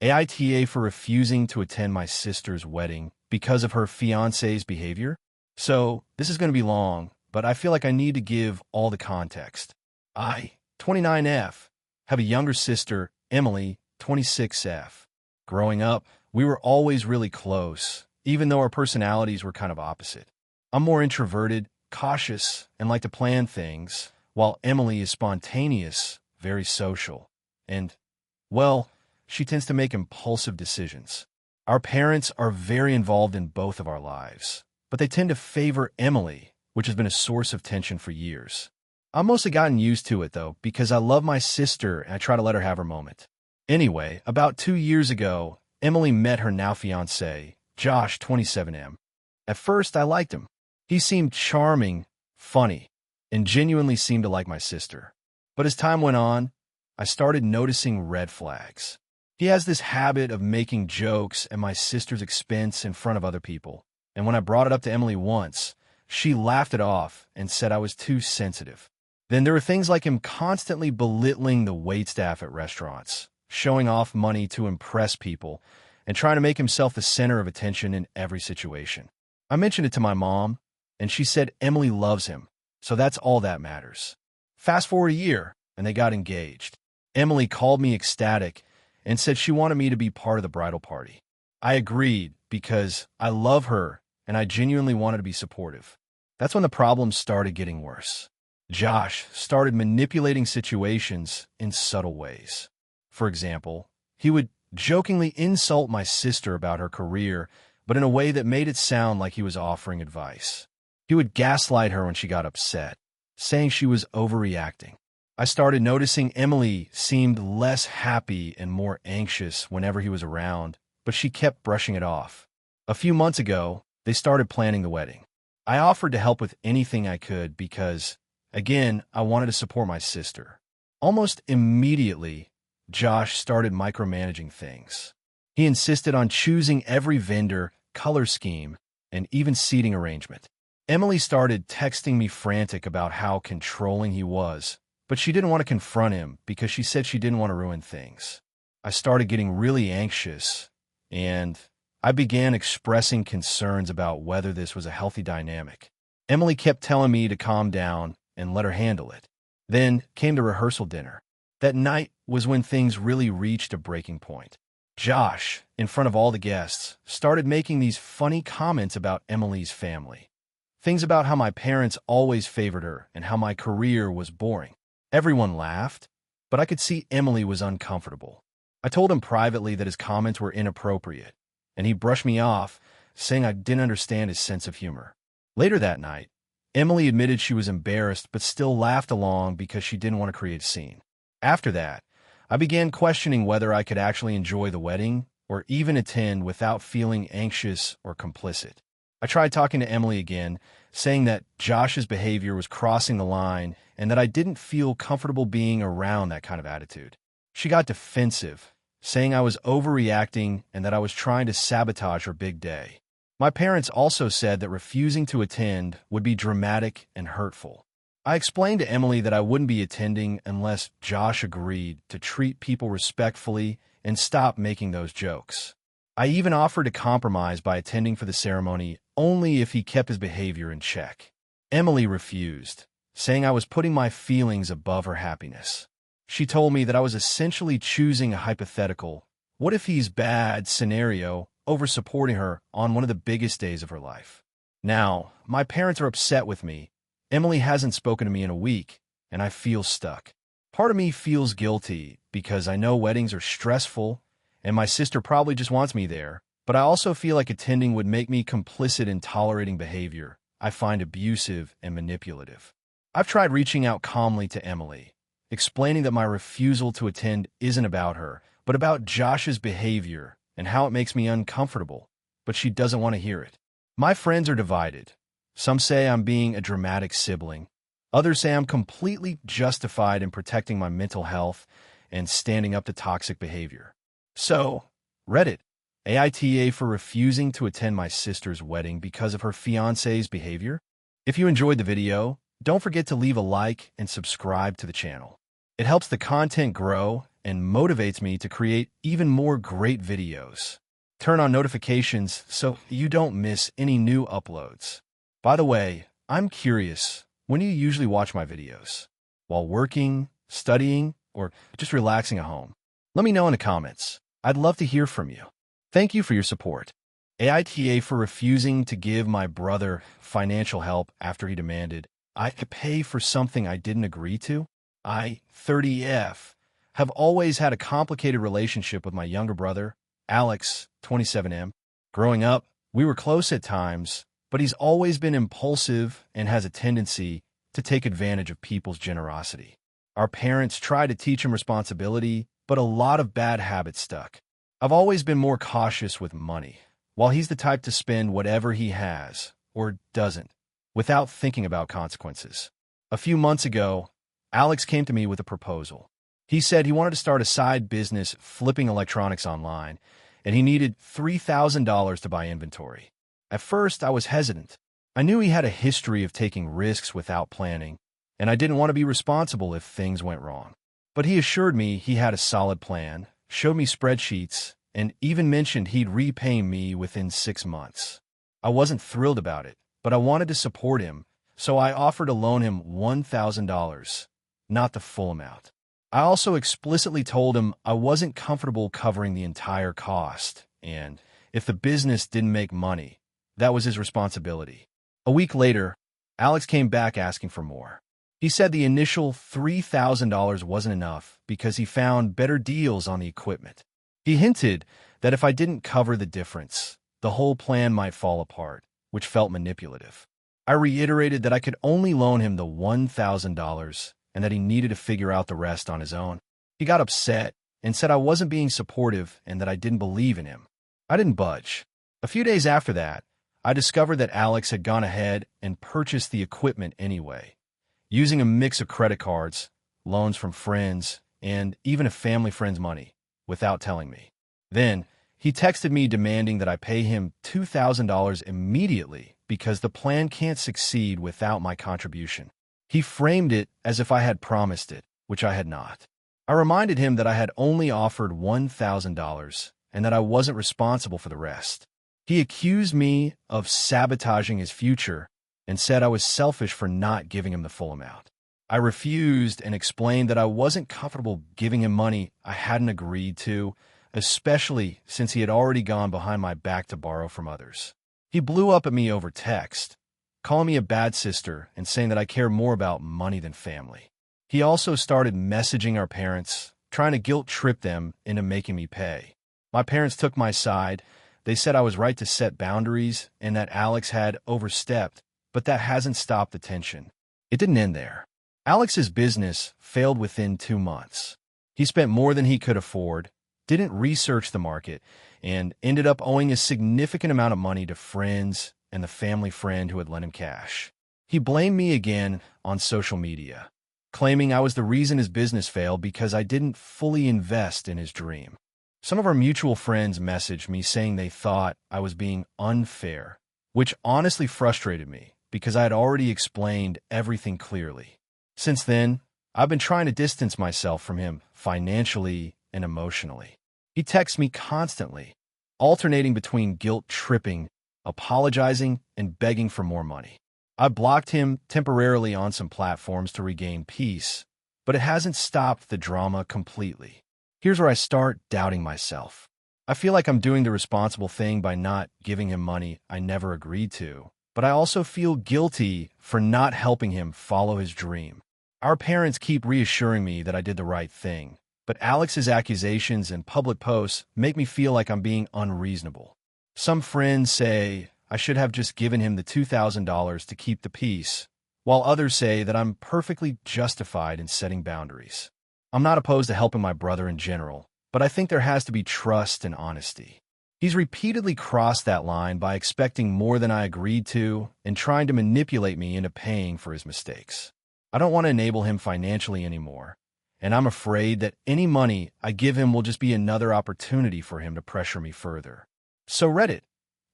AITA for refusing to attend my sister's wedding because of her fiancé's behavior. So, this is going to be long, but I feel like I need to give all the context. I, 29F, have a younger sister, Emily, 26F. Growing up, we were always really close, even though our personalities were kind of opposite. I'm more introverted, cautious, and like to plan things, while Emily is spontaneous, very social, and, well, she tends to make impulsive decisions. Our parents are very involved in both of our lives, but they tend to favor Emily, which has been a source of tension for years. I've mostly gotten used to it, though, because I love my sister and I try to let her have her moment. Anyway, about 2 years ago, Emily met her now fiancé, Josh, 27M. At first, I liked him. He seemed charming, funny, and genuinely seemed to like my sister. But as time went on, I started noticing red flags. He has this habit of making jokes at my sister's expense in front of other people. And when I brought it up to Emily once, she laughed it off and said I was too sensitive. Then there were things like him constantly belittling the waitstaff at restaurants, showing off money to impress people, and trying to make himself the center of attention in every situation. I mentioned it to my mom, and she said Emily loves him, so that's all that matters. Fast forward a year, and they got engaged. Emily called me ecstatic and said she wanted me to be part of the bridal party. I agreed because I love her and I genuinely wanted to be supportive. That's when the problems started getting worse. Josh started manipulating situations in subtle ways. For example, he would jokingly insult my sister about her career, but in a way that made it sound like he was offering advice. He would gaslight her when she got upset, saying she was overreacting. I started noticing Emily seemed less happy and more anxious whenever he was around, but she kept brushing it off. A few months ago, they started planning the wedding. I offered to help with anything I could because, again, I wanted to support my sister. Almost immediately, Josh started micromanaging things. He insisted on choosing every vendor, color scheme, and even seating arrangement. Emily started texting me frantic about how controlling he was, but she didn't want to confront him because she said she didn't want to ruin things. I started getting really anxious, and I began expressing concerns about whether this was a healthy dynamic. Emily kept telling me to calm down and let her handle it. Then came the rehearsal dinner. That night was when things really reached a breaking point. Josh, in front of all the guests, started making these funny comments about Emily's family. Things about how my parents always favored her and how my career was boring. Everyone laughed, but I could see Emily was uncomfortable. I told him privately that his comments were inappropriate, and he brushed me off, saying I didn't understand his sense of humor. Later that night, Emily admitted she was embarrassed but still laughed along because she didn't want to create a scene. After that, I began questioning whether I could actually enjoy the wedding or even attend without feeling anxious or complicit. I tried talking to Emily again, saying that Josh's behavior was crossing the line and that I didn't feel comfortable being around that kind of attitude. She got defensive, saying I was overreacting and that I was trying to sabotage her big day. My parents also said that refusing to attend would be dramatic and hurtful. I explained to Emily that I wouldn't be attending unless Josh agreed to treat people respectfully and stop making those jokes. I even offered to compromise by attending for the ceremony only if he kept his behavior in check. Emily refused, saying I was putting my feelings above her happiness. She told me that I was essentially choosing a hypothetical, what if he's bad scenario over supporting her on one of the biggest days of her life. Now, my parents are upset with me. Emily hasn't spoken to me in a week, and I feel stuck. Part of me feels guilty because I know weddings are stressful and my sister probably just wants me there, but I also feel like attending would make me complicit in tolerating behavior I find abusive and manipulative. I've tried reaching out calmly to Emily, explaining that my refusal to attend isn't about her, but about Josh's behavior and how it makes me uncomfortable, but she doesn't want to hear it. My friends are divided. Some say I'm being a dramatic sibling. Others say I'm completely justified in protecting my mental health and standing up to toxic behavior. So, Reddit, AITA for refusing to attend my sister's wedding because of her fiancé's behavior? If you enjoyed the video, don't forget to leave a like and subscribe to the channel. It helps the content grow and motivates me to create even more great videos. Turn on notifications so you don't miss any new uploads. By the way, I'm curious, when do you usually watch my videos? While working, studying, or just relaxing at home? Let me know in the comments. I'd love to hear from you. Thank you for your support. AITA for refusing to give my brother financial help after he demanded I could pay for something I didn't agree to. I, 30F, have always had a complicated relationship with my younger brother, Alex, 27M. Growing up, we were close at times, but he's always been impulsive and has a tendency to take advantage of people's generosity. Our parents tried to teach him responsibility, but a lot of bad habits stuck. I've always been more cautious with money, while he's the type to spend whatever he has, or doesn't, without thinking about consequences. A few months ago, Alex came to me with a proposal. He said he wanted to start a side business flipping electronics online, and he needed $3,000 to buy inventory. At first, I was hesitant. I knew he had a history of taking risks without planning, and I didn't want to be responsible if things went wrong. But he assured me he had a solid plan, showed me spreadsheets, and even mentioned he'd repay me within 6 months. I wasn't thrilled about it, but I wanted to support him, so I offered to loan him $1,000, not the full amount. I also explicitly told him I wasn't comfortable covering the entire cost, and if the business didn't make money, that was his responsibility. A week later, Alex came back asking for more. He said the initial $3,000 wasn't enough because he found better deals on the equipment. He hinted that if I didn't cover the difference, the whole plan might fall apart, which felt manipulative. I reiterated that I could only loan him the $1,000 and that he needed to figure out the rest on his own. He got upset and said I wasn't being supportive and that I didn't believe in him. I didn't budge. A few days after that, I discovered that Alex had gone ahead and purchased the equipment anyway, using a mix of credit cards, loans from friends, and even a family friend's money, without telling me. Then, he texted me demanding that I pay him $2,000 immediately because the plan can't succeed without my contribution. He framed it as if I had promised it, which I had not. I reminded him that I had only offered $1,000 and that I wasn't responsible for the rest. He accused me of sabotaging his future and said I was selfish for not giving him the full amount. I refused and explained that I wasn't comfortable giving him money I hadn't agreed to, especially since he had already gone behind my back to borrow from others. He blew up at me over text, calling me a bad sister and saying that I care more about money than family. He also started messaging our parents, trying to guilt trip them into making me pay. My parents took my side. They said I was right to set boundaries and that Alex had overstepped, but that hasn't stopped the tension. It didn't end there. Alex's business failed within 2 months. He spent more than he could afford, didn't research the market, and ended up owing a significant amount of money to friends and the family friend who had lent him cash. He blamed me again on social media, claiming I was the reason his business failed because I didn't fully invest in his dream. Some of our mutual friends messaged me saying they thought I was being unfair, which honestly frustrated me because I had already explained everything clearly. Since then, I've been trying to distance myself from him financially and emotionally. He texts me constantly, alternating between guilt-tripping, apologizing, and begging for more money. I blocked him temporarily on some platforms to regain peace, but it hasn't stopped the drama completely. Here's where I start doubting myself. I feel like I'm doing the responsible thing by not giving him money I never agreed to, but I also feel guilty for not helping him follow his dream. Our parents keep reassuring me that I did the right thing, but Alex's accusations and public posts make me feel like I'm being unreasonable. Some friends say I should have just given him the $2,000 to keep the peace, while others say that I'm perfectly justified in setting boundaries. I'm not opposed to helping my brother in general, but I think there has to be trust and honesty. He's repeatedly crossed that line by expecting more than I agreed to and trying to manipulate me into paying for his mistakes. I don't want to enable him financially anymore, and I'm afraid that any money I give him will just be another opportunity for him to pressure me further. So Reddit,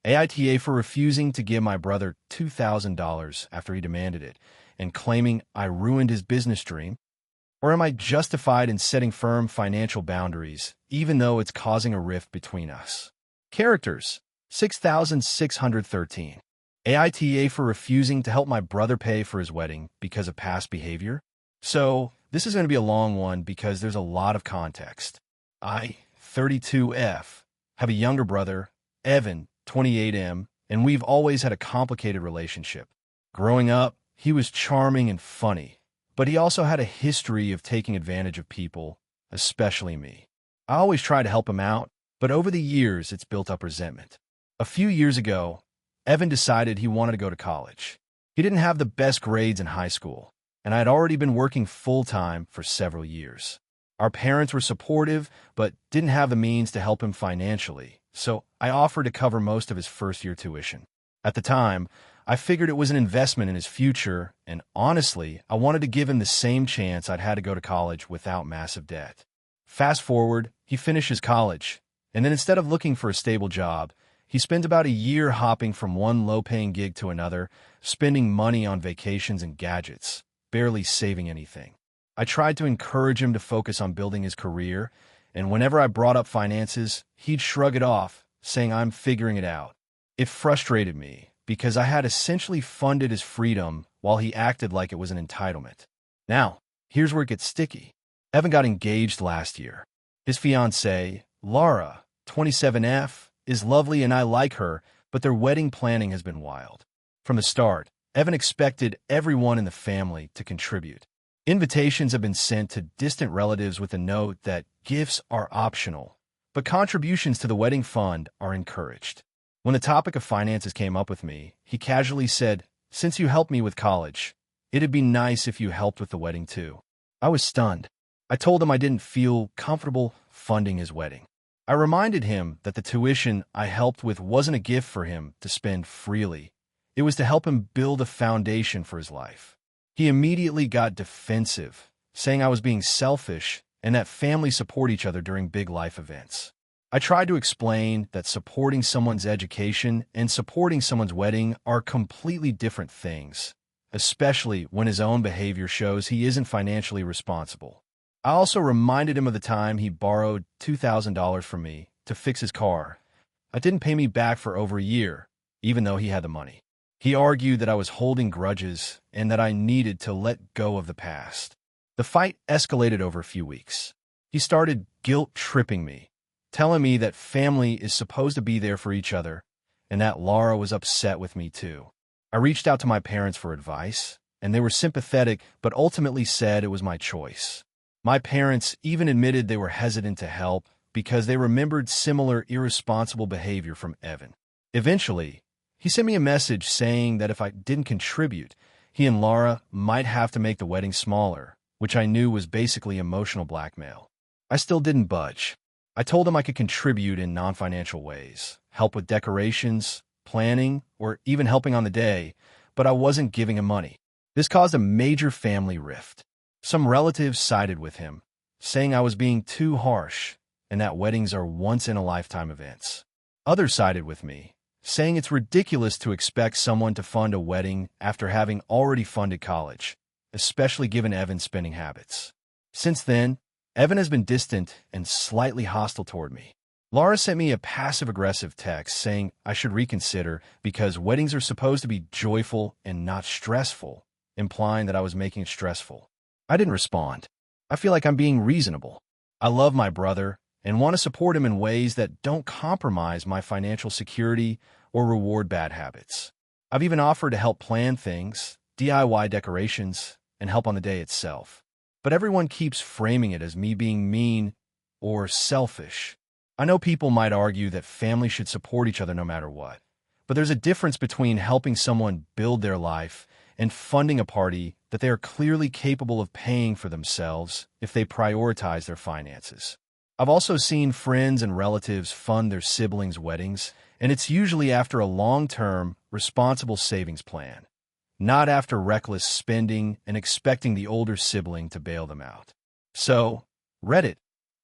AITA for refusing to give my brother $2,000 after he demanded it and claiming I ruined his business dream, Or am I justified in setting firm financial boundaries, even though it's causing a rift between us? Characters: 6,613. AITA for refusing to help my brother pay for his wedding because of past behavior. So, this is going to be a long one because there's a lot of context. I, 32F, have a younger brother, Evan, 28M, and we've always had a complicated relationship. Growing up, he was charming and funny, but he also had a history of taking advantage of people, especially me. I always try to help him out, but over the years, it's built up resentment. A few years ago, Evan decided he wanted to go to college. He didn't have the best grades in high school, and I had already been working full-time for several years. Our parents were supportive, but didn't have the means to help him financially, so I offered to cover most of his first-year tuition. At the time, I figured it was an investment in his future, and honestly, I wanted to give him the same chance I'd had to go to college without massive debt. Fast forward, he finishes college, and then instead of looking for a stable job, he spent about a year hopping from one low-paying gig to another, spending money on vacations and gadgets, barely saving anything. I tried to encourage him to focus on building his career, and whenever I brought up finances, he'd shrug it off, saying I'm figuring it out. It frustrated me, because I had essentially funded his freedom while he acted like it was an entitlement. Now, here's where it gets sticky. Evan got engaged last year. His fiancée, Laura, 27F, is lovely and I like her, but their wedding planning has been wild. From the start, Evan expected everyone in the family to contribute. Invitations have been sent to distant relatives with a note that gifts are optional, but contributions to the wedding fund are encouraged. When the topic of finances came up with me, he casually said, "Since you helped me with college, it'd be nice if you helped with the wedding too." I was stunned. I told him I didn't feel comfortable funding his wedding. I reminded him that the tuition I helped with wasn't a gift for him to spend freely. It was to help him build a foundation for his life. He immediately got defensive, saying I was being selfish and that families support each other during big life events. I tried to explain that supporting someone's education and supporting someone's wedding are completely different things, especially when his own behavior shows he isn't financially responsible. I also reminded him of the time he borrowed $2,000 from me to fix his car. It didn't pay me back for over a year, even though he had the money. He argued that I was holding grudges and that I needed to let go of the past. The fight escalated over a few weeks. He started guilt-tripping me, telling me that family is supposed to be there for each other and that Laura was upset with me too. I reached out to my parents for advice, and they were sympathetic but ultimately said it was my choice. My parents even admitted they were hesitant to help because they remembered similar irresponsible behavior from Evan. Eventually, he sent me a message saying that if I didn't contribute, he and Laura might have to make the wedding smaller, which I knew was basically emotional blackmail. I still didn't budge. I told him I could contribute in non-financial ways, help with decorations, planning, or even helping on the day, but I wasn't giving him money. This caused a major family rift. Some relatives sided with him, saying I was being too harsh and that weddings are once-in-a-lifetime events. Others sided with me, saying it's ridiculous to expect someone to fund a wedding after having already funded college, especially given Evan's spending habits. Since then, Evan has been distant and slightly hostile toward me. Laura sent me a passive-aggressive text saying I should reconsider because weddings are supposed to be joyful and not stressful, implying that I was making it stressful. I didn't respond. I feel like I'm being reasonable. I love my brother and want to support him in ways that don't compromise my financial security or reward bad habits. I've even offered to help plan things, DIY decorations, and help on the day itself. But everyone keeps framing it as me being mean or selfish. I know people might argue that families should support each other no matter what, but there's a difference between helping someone build their life and funding a party that they are clearly capable of paying for themselves if they prioritize their finances. I've also seen friends and relatives fund their siblings' weddings, and it's usually after a long-term, responsible savings plan, not after reckless spending and expecting the older sibling to bail them out. So, Reddit,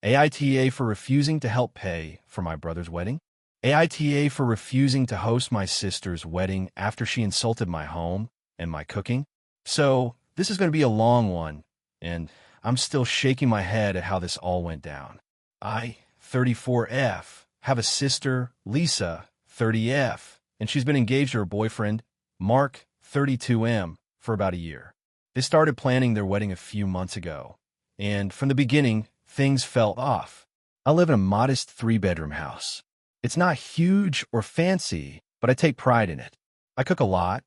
AITA for refusing to help pay for my brother's wedding? AITA for refusing to host my sister's wedding after she insulted my home and my cooking? So, this is going to be a long one, and I'm still shaking my head at how this all went down. I, 34F, have a sister, Lisa, 30F, and she's been engaged to her boyfriend, Mark, 32M, for about a year. They started planning their wedding a few months ago, and from the beginning, things felt off. I live in a modest 3-bedroom house. It's not huge or fancy, but I take pride in it. I cook a lot,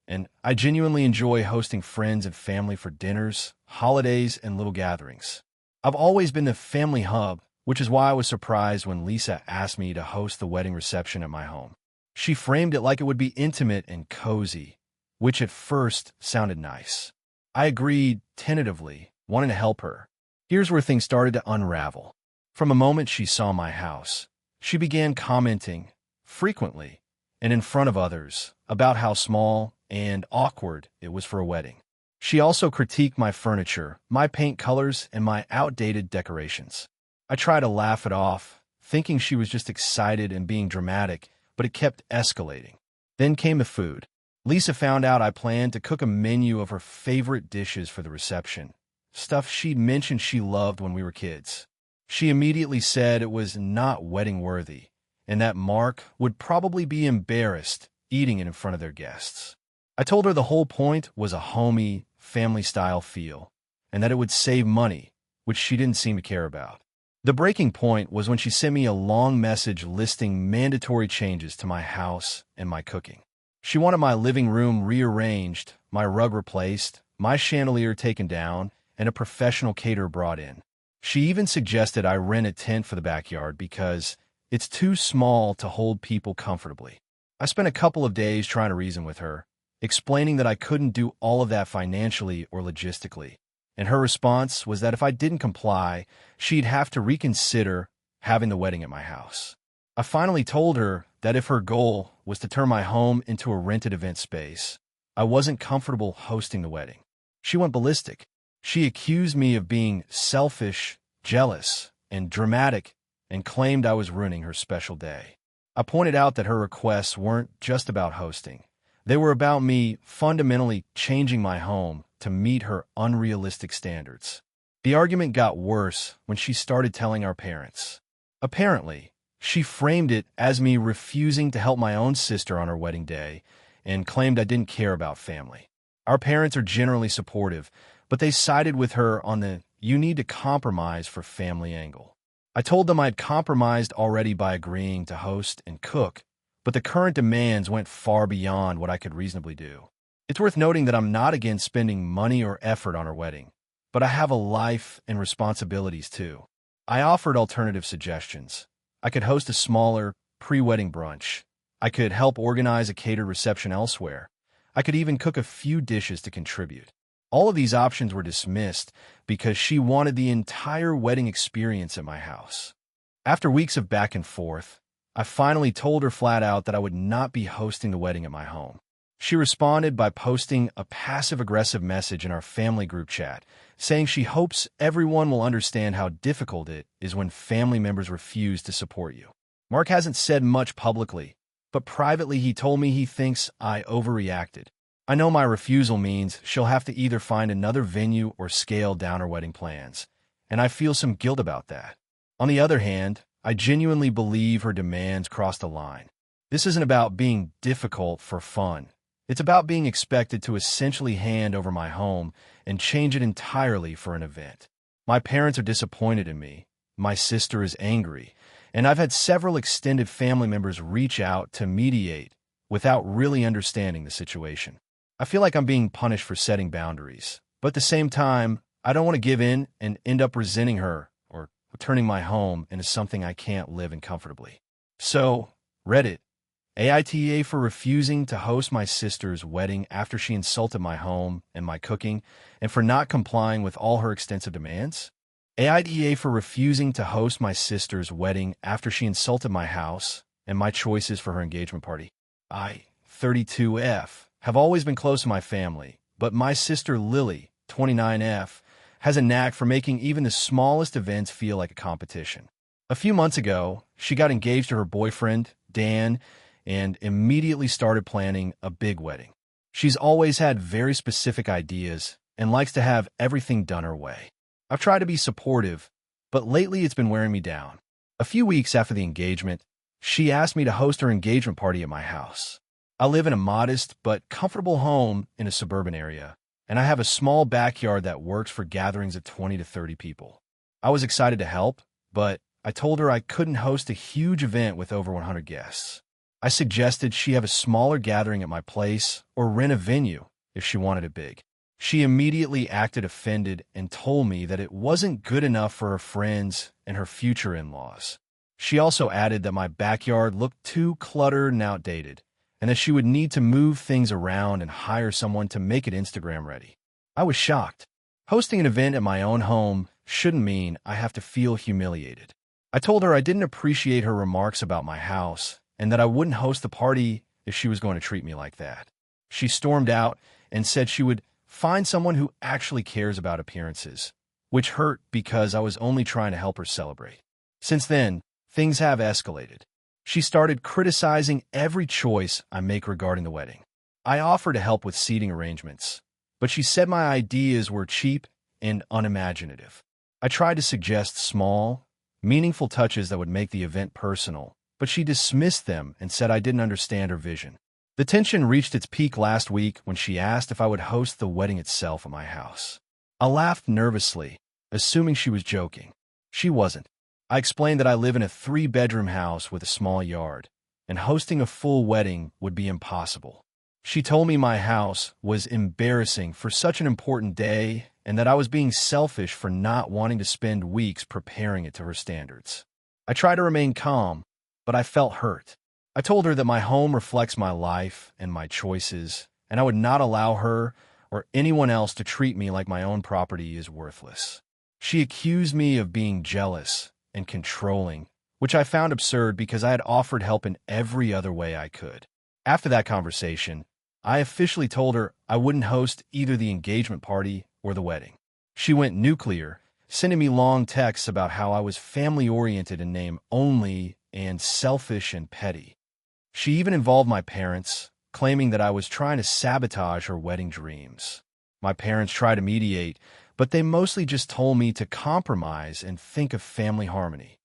and I genuinely enjoy hosting friends and family for dinners, holidays, and little gatherings. I've always been the family hub, which is why I was surprised when Lisa asked me to host the wedding reception at my home. She framed it like it would be intimate and cozy, which at first sounded nice. I agreed tentatively, wanting to help her. Here's where things started to unravel. From the moment she saw my house, she began commenting, frequently, and in front of others, about how small and awkward it was for a wedding. She also critiqued my furniture, my paint colors, and my outdated decorations. I tried to laugh it off, thinking she was just excited and being dramatic, but it kept escalating. Then came the food. Lisa found out I planned to cook a menu of her favorite dishes for the reception, stuff she'd mentioned she loved when we were kids. She immediately said it was not wedding-worthy, and that Mark would probably be embarrassed eating it in front of their guests. I told her the whole point was a homey, family-style feel, and that it would save money, which she didn't seem to care about. The breaking point was when she sent me a long message listing mandatory changes to my house and my cooking. She wanted my living room rearranged, my rug replaced, my chandelier taken down, and a professional caterer brought in. She even suggested I rent a tent for the backyard because it's too small to hold people comfortably. I spent a couple of days trying to reason with her, explaining that I couldn't do all of that financially or logistically, and her response was that if I didn't comply, she'd have to reconsider having the wedding at my house. I finally told her that if her goal was to turn my home into a rented event space, I wasn't comfortable hosting the wedding. She went ballistic. She accused me of being selfish, jealous, and dramatic, and claimed I was ruining her special day. I pointed out that her requests weren't just about hosting. They were about me fundamentally changing my home to meet her unrealistic standards. The argument got worse when she started telling our parents. Apparently, she framed it as me refusing to help my own sister on her wedding day and claimed I didn't care about family. Our parents are generally supportive, but they sided with her on the "you need to compromise for family" angle. I told them I'd compromised already by agreeing to host and cook, but the current demands went far beyond what I could reasonably do. It's worth noting that I'm not against spending money or effort on her wedding, but I have a life and responsibilities too. I offered alternative suggestions. I could host a smaller, pre-wedding brunch. I could help organize a catered reception elsewhere. I could even cook a few dishes to contribute. All of these options were dismissed because she wanted the entire wedding experience at my house. After weeks of back and forth, I finally told her flat out that I would not be hosting the wedding at my home. She responded by posting a passive-aggressive message in our family group chat, saying she hopes everyone will understand how difficult it is when family members refuse to support you. Mark hasn't said much publicly, but privately he told me he thinks I overreacted. I know my refusal means she'll have to either find another venue or scale down her wedding plans, and I feel some guilt about that. On the other hand, I genuinely believe her demands crossed a line. This isn't about being difficult for fun. It's about being expected to essentially hand over my home and change it entirely for an event. My parents are disappointed in me. My sister is angry, and I've had several extended family members reach out to mediate without really understanding the situation. I feel like I'm being punished for setting boundaries, but at the same time, I don't want to give in and end up resenting her or turning my home into something I can't live in comfortably. So, Reddit, AITA for refusing to host my sister's wedding after she insulted my home and my cooking, and for not complying with all her extensive demands? AITA for refusing to host my sister's wedding after she insulted my house and my choices for her engagement party. I, 32F, have always been close to my family, but my sister Lily, 29F, has a knack for making even the smallest events feel like a competition. A few months ago, she got engaged to her boyfriend, Dan, and immediately started planning a big wedding. She's always had very specific ideas and likes to have everything done her way. I've tried to be supportive, but lately it's been wearing me down. A few weeks after the engagement, she asked me to host her engagement party at my house. I live in a modest but comfortable home in a suburban area, and I have a small backyard that works for gatherings of 20 to 30 people. I was excited to help, but I told her I couldn't host a huge event with over 100 guests. I suggested she have a smaller gathering at my place or rent a venue if she wanted it big. She immediately acted offended and told me that it wasn't good enough for her friends and her future in-laws. She also added that my backyard looked too cluttered and outdated, and that she would need to move things around and hire someone to make it Instagram ready. I was shocked. Hosting an event at my own home shouldn't mean I have to feel humiliated. I told her I didn't appreciate her remarks about my house and that I wouldn't host the party if she was going to treat me like that. She stormed out and said she would find someone who actually cares about appearances, which hurt because I was only trying to help her celebrate. Since then, things have escalated. She started criticizing every choice I make regarding the wedding. I offered to help with seating arrangements, but she said my ideas were cheap and unimaginative. I tried to suggest small, meaningful touches that would make the event personal, but she dismissed them and said I didn't understand her vision. The tension reached its peak last week when she asked if I would host the wedding itself at my house. I laughed nervously, assuming she was joking. She wasn't. I explained that I live in a 3-bedroom house with a small yard, and hosting a full wedding would be impossible. She told me my house was embarrassing for such an important day and that I was being selfish for not wanting to spend weeks preparing it to her standards. I tried to remain calm, but I felt hurt. I told her that my home reflects my life and my choices, and I would not allow her or anyone else to treat me like my own property is worthless. She accused me of being jealous and controlling, which I found absurd because I had offered help in every other way I could. After that conversation, I officially told her I wouldn't host either the engagement party or the wedding. She went nuclear, sending me long texts about how I was family-oriented in name only and selfish and petty. She even involved my parents, claiming that I was trying to sabotage her wedding dreams. My parents tried to mediate, but they mostly just told me to compromise and think of family harmony.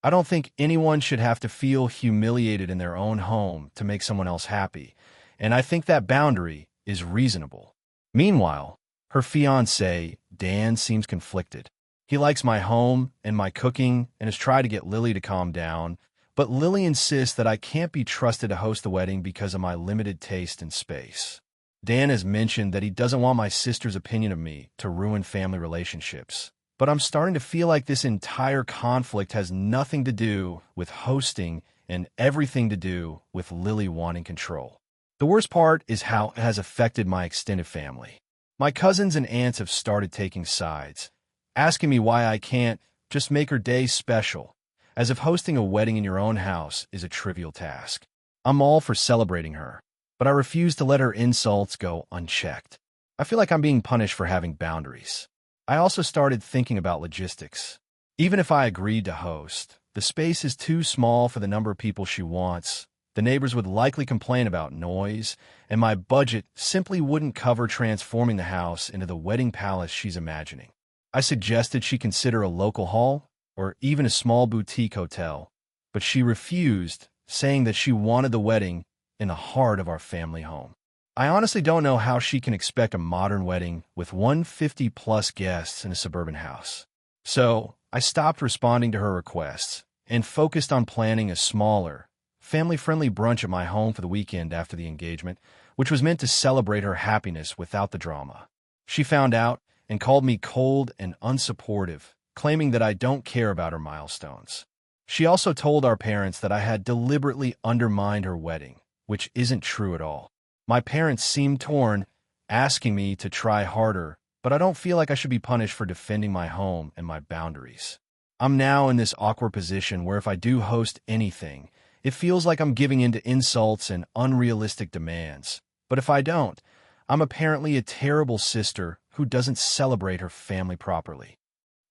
I don't think anyone should have to feel humiliated in their own home to make someone else happy, and I think that boundary is reasonable. Meanwhile, her fiancé, Dan, seems conflicted. He likes my home and my cooking and has tried to get Lily to calm down, but Lily insists that I can't be trusted to host the wedding because of my limited taste and space. Dan has mentioned that he doesn't want my sister's opinion of me to ruin family relationships, but I'm starting to feel like this entire conflict has nothing to do with hosting and everything to do with Lily wanting control. The worst part is how it has affected my extended family. My cousins and aunts have started taking sides, asking me why I can't just make her day special, as if hosting a wedding in your own house is a trivial task. I'm all for celebrating her, but I refuse to let her insults go unchecked. I feel like I'm being punished for having boundaries. I also started thinking about logistics. Even if I agreed to host, the space is too small for the number of people she wants. The neighbors would likely complain about noise, and my budget simply wouldn't cover transforming the house into the wedding palace she's imagining. I suggested she consider a local hall or even a small boutique hotel, but she refused, saying that she wanted the wedding in the heart of our family home. I honestly don't know how she can expect a modern wedding with 150-plus guests in a suburban house. So I stopped responding to her requests and focused on planning a smaller, family-friendly brunch at my home for the weekend after the engagement, which was meant to celebrate her happiness without the drama. She found out and called me cold and unsupportive, claiming that I don't care about her milestones. She also told our parents that I had deliberately undermined her wedding, which isn't true at all. My parents seemed torn, asking me to try harder, but I don't feel like I should be punished for defending my home and my boundaries. I'm now in this awkward position where if I do host anything, it feels like I'm giving in to insults and unrealistic demands. But if I don't, I'm apparently a terrible sister who doesn't celebrate her family properly.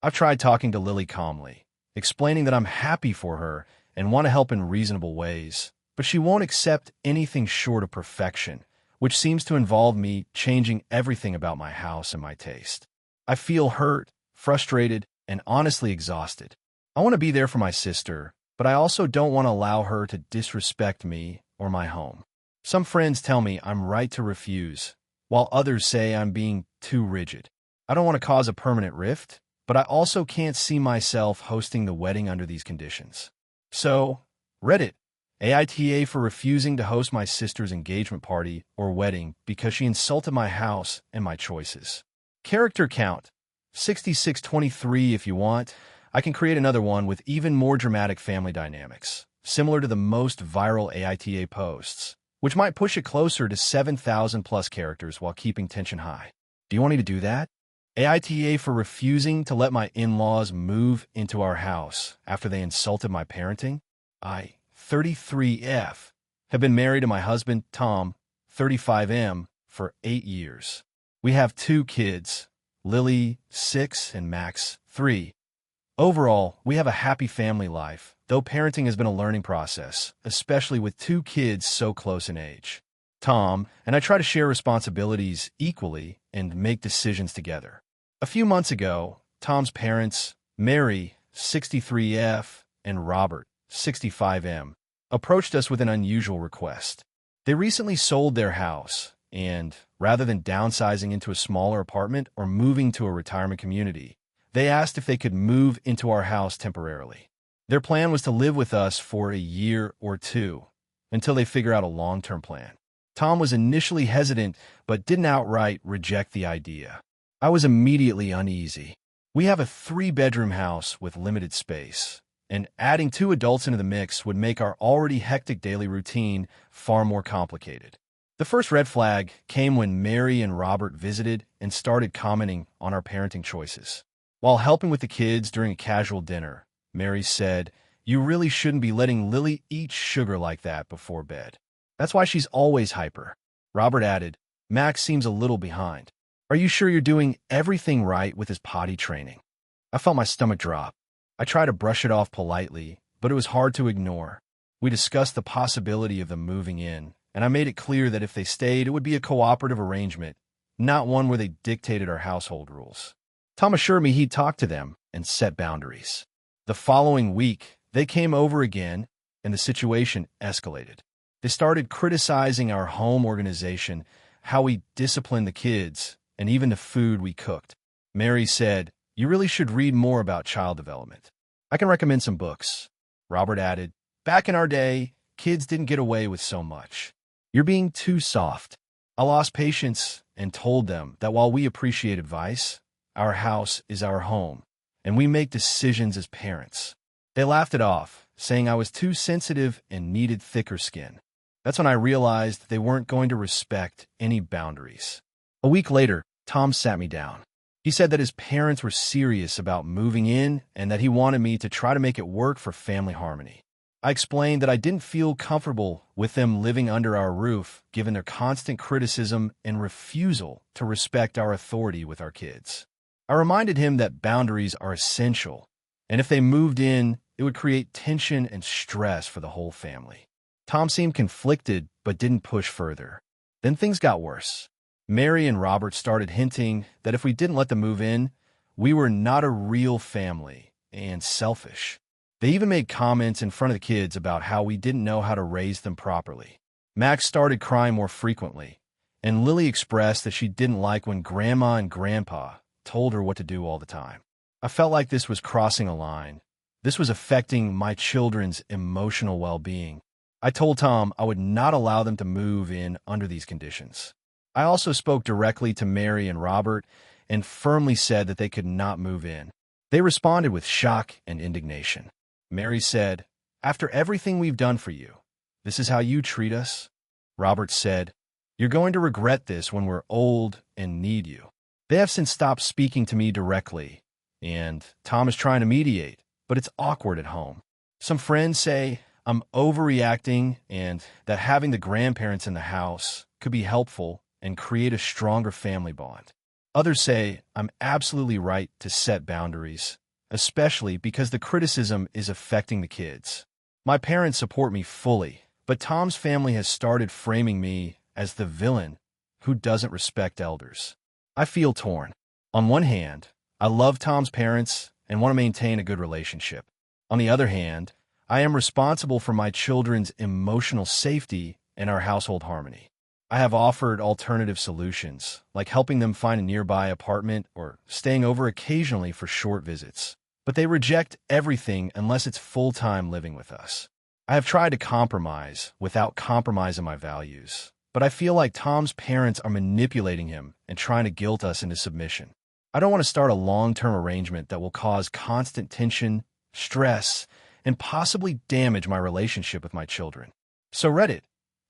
I've tried talking to Lily calmly, explaining that I'm happy for her and want to help in reasonable ways, but she won't accept anything short of perfection, which seems to involve me changing everything about my house and my taste. I feel hurt, frustrated, and honestly exhausted. I want to be there for my sister, but I also don't want to allow her to disrespect me or my home. Some friends tell me I'm right to refuse, while others say I'm being too rigid. I don't want to cause a permanent rift, but I also can't see myself hosting the wedding under these conditions. So, Reddit, AITA for refusing to host my sister's engagement party or wedding because she insulted my house and my choices. Character count, 6623 if you want. I can create another one with even more dramatic family dynamics, similar to the most viral AITA posts, which might push it closer to 7,000 plus characters while keeping tension high. Do you want me to do that? AITA for refusing to let my in-laws move into our house after they insulted my parenting. I, 33F, have been married to my husband, Tom, 35M, for 8 years. We have 2 kids, Lily, 6, and Max, 3. Overall, we have a happy family life, though parenting has been a learning process, especially with 2 kids so close in age. Tom and I try to share responsibilities equally and make decisions together. A few months ago, Tom's parents, Mary, 63F, and Robert, 65M, approached us with an unusual request. They recently sold their house, and rather than downsizing into a smaller apartment or moving to a retirement community, they asked if they could move into our house temporarily. Their plan was to live with us for a year or 2 until they figure out a long-term plan. Tom was initially hesitant but didn't outright reject the idea. I was immediately uneasy. We have a 3-bedroom house with limited space, and adding 2 adults into the mix would make our already hectic daily routine far more complicated. The first red flag came when Mary and Robert visited and started commenting on our parenting choices. While helping with the kids during a casual dinner, Mary said, "You really shouldn't be letting Lily eat sugar like that before bed. That's why she's always hyper." Robert added, "Max seems a little behind. Are you sure you're doing everything right with his potty training?" I felt my stomach drop. I tried to brush it off politely, but it was hard to ignore. We discussed the possibility of them moving in, and I made it clear that if they stayed, it would be a cooperative arrangement, not one where they dictated our household rules. Tom assured me he'd talk to them and set boundaries. The following week, they came over again, and the situation escalated. They started criticizing our home organization, how we disciplined the kids, and even the food we cooked. Mary said, "You really should read more about child development. I can recommend some books." Robert added, "Back in our day, kids didn't get away with so much. You're being too soft." I lost patience and told them that while we appreciate advice, our house is our home, and we make decisions as parents. They laughed it off, saying I was too sensitive and needed thicker skin. That's when I realized they weren't going to respect any boundaries. A week later, Tom sat me down. He said that his parents were serious about moving in and that he wanted me to try to make it work for family harmony. I explained that I didn't feel comfortable with them living under our roof, given their constant criticism and refusal to respect our authority with our kids. I reminded him that boundaries are essential, and if they moved in, it would create tension and stress for the whole family. Tom seemed conflicted but didn't push further. Then things got worse. Mary and Robert started hinting that if we didn't let them move in, we were not a real family and selfish. They even made comments in front of the kids about how we didn't know how to raise them properly. Max started crying more frequently, and Lily expressed that she didn't like when Grandma and Grandpa told her what to do all the time. I felt like this was crossing a line. This was affecting my children's emotional well-being. I told Tom I would not allow them to move in under these conditions. I also spoke directly to Mary and Robert and firmly said that they could not move in. They responded with shock and indignation. Mary said, "After everything we've done for you, this is how you treat us?" Robert said, "You're going to regret this when we're old and need you." They have since stopped speaking to me directly, and Tom is trying to mediate, but it's awkward at home. Some friends say I'm overreacting and that having the grandparents in the house could be helpful and create a stronger family bond. Others say I'm absolutely right to set boundaries, especially because the criticism is affecting the kids. My parents support me fully, but Tom's family has started framing me as the villain who doesn't respect elders. I feel torn. On one hand, I love Tom's parents and want to maintain a good relationship. On the other hand, I am responsible for my children's emotional safety and our household harmony. I have offered alternative solutions, like helping them find a nearby apartment or staying over occasionally for short visits. But they reject everything unless it's full-time living with us. I have tried to compromise without compromising my values, but I feel like Tom's parents are manipulating him and trying to guilt us into submission. I don't want to start a long-term arrangement that will cause constant tension, stress, and possibly damage my relationship with my children. So Reddit,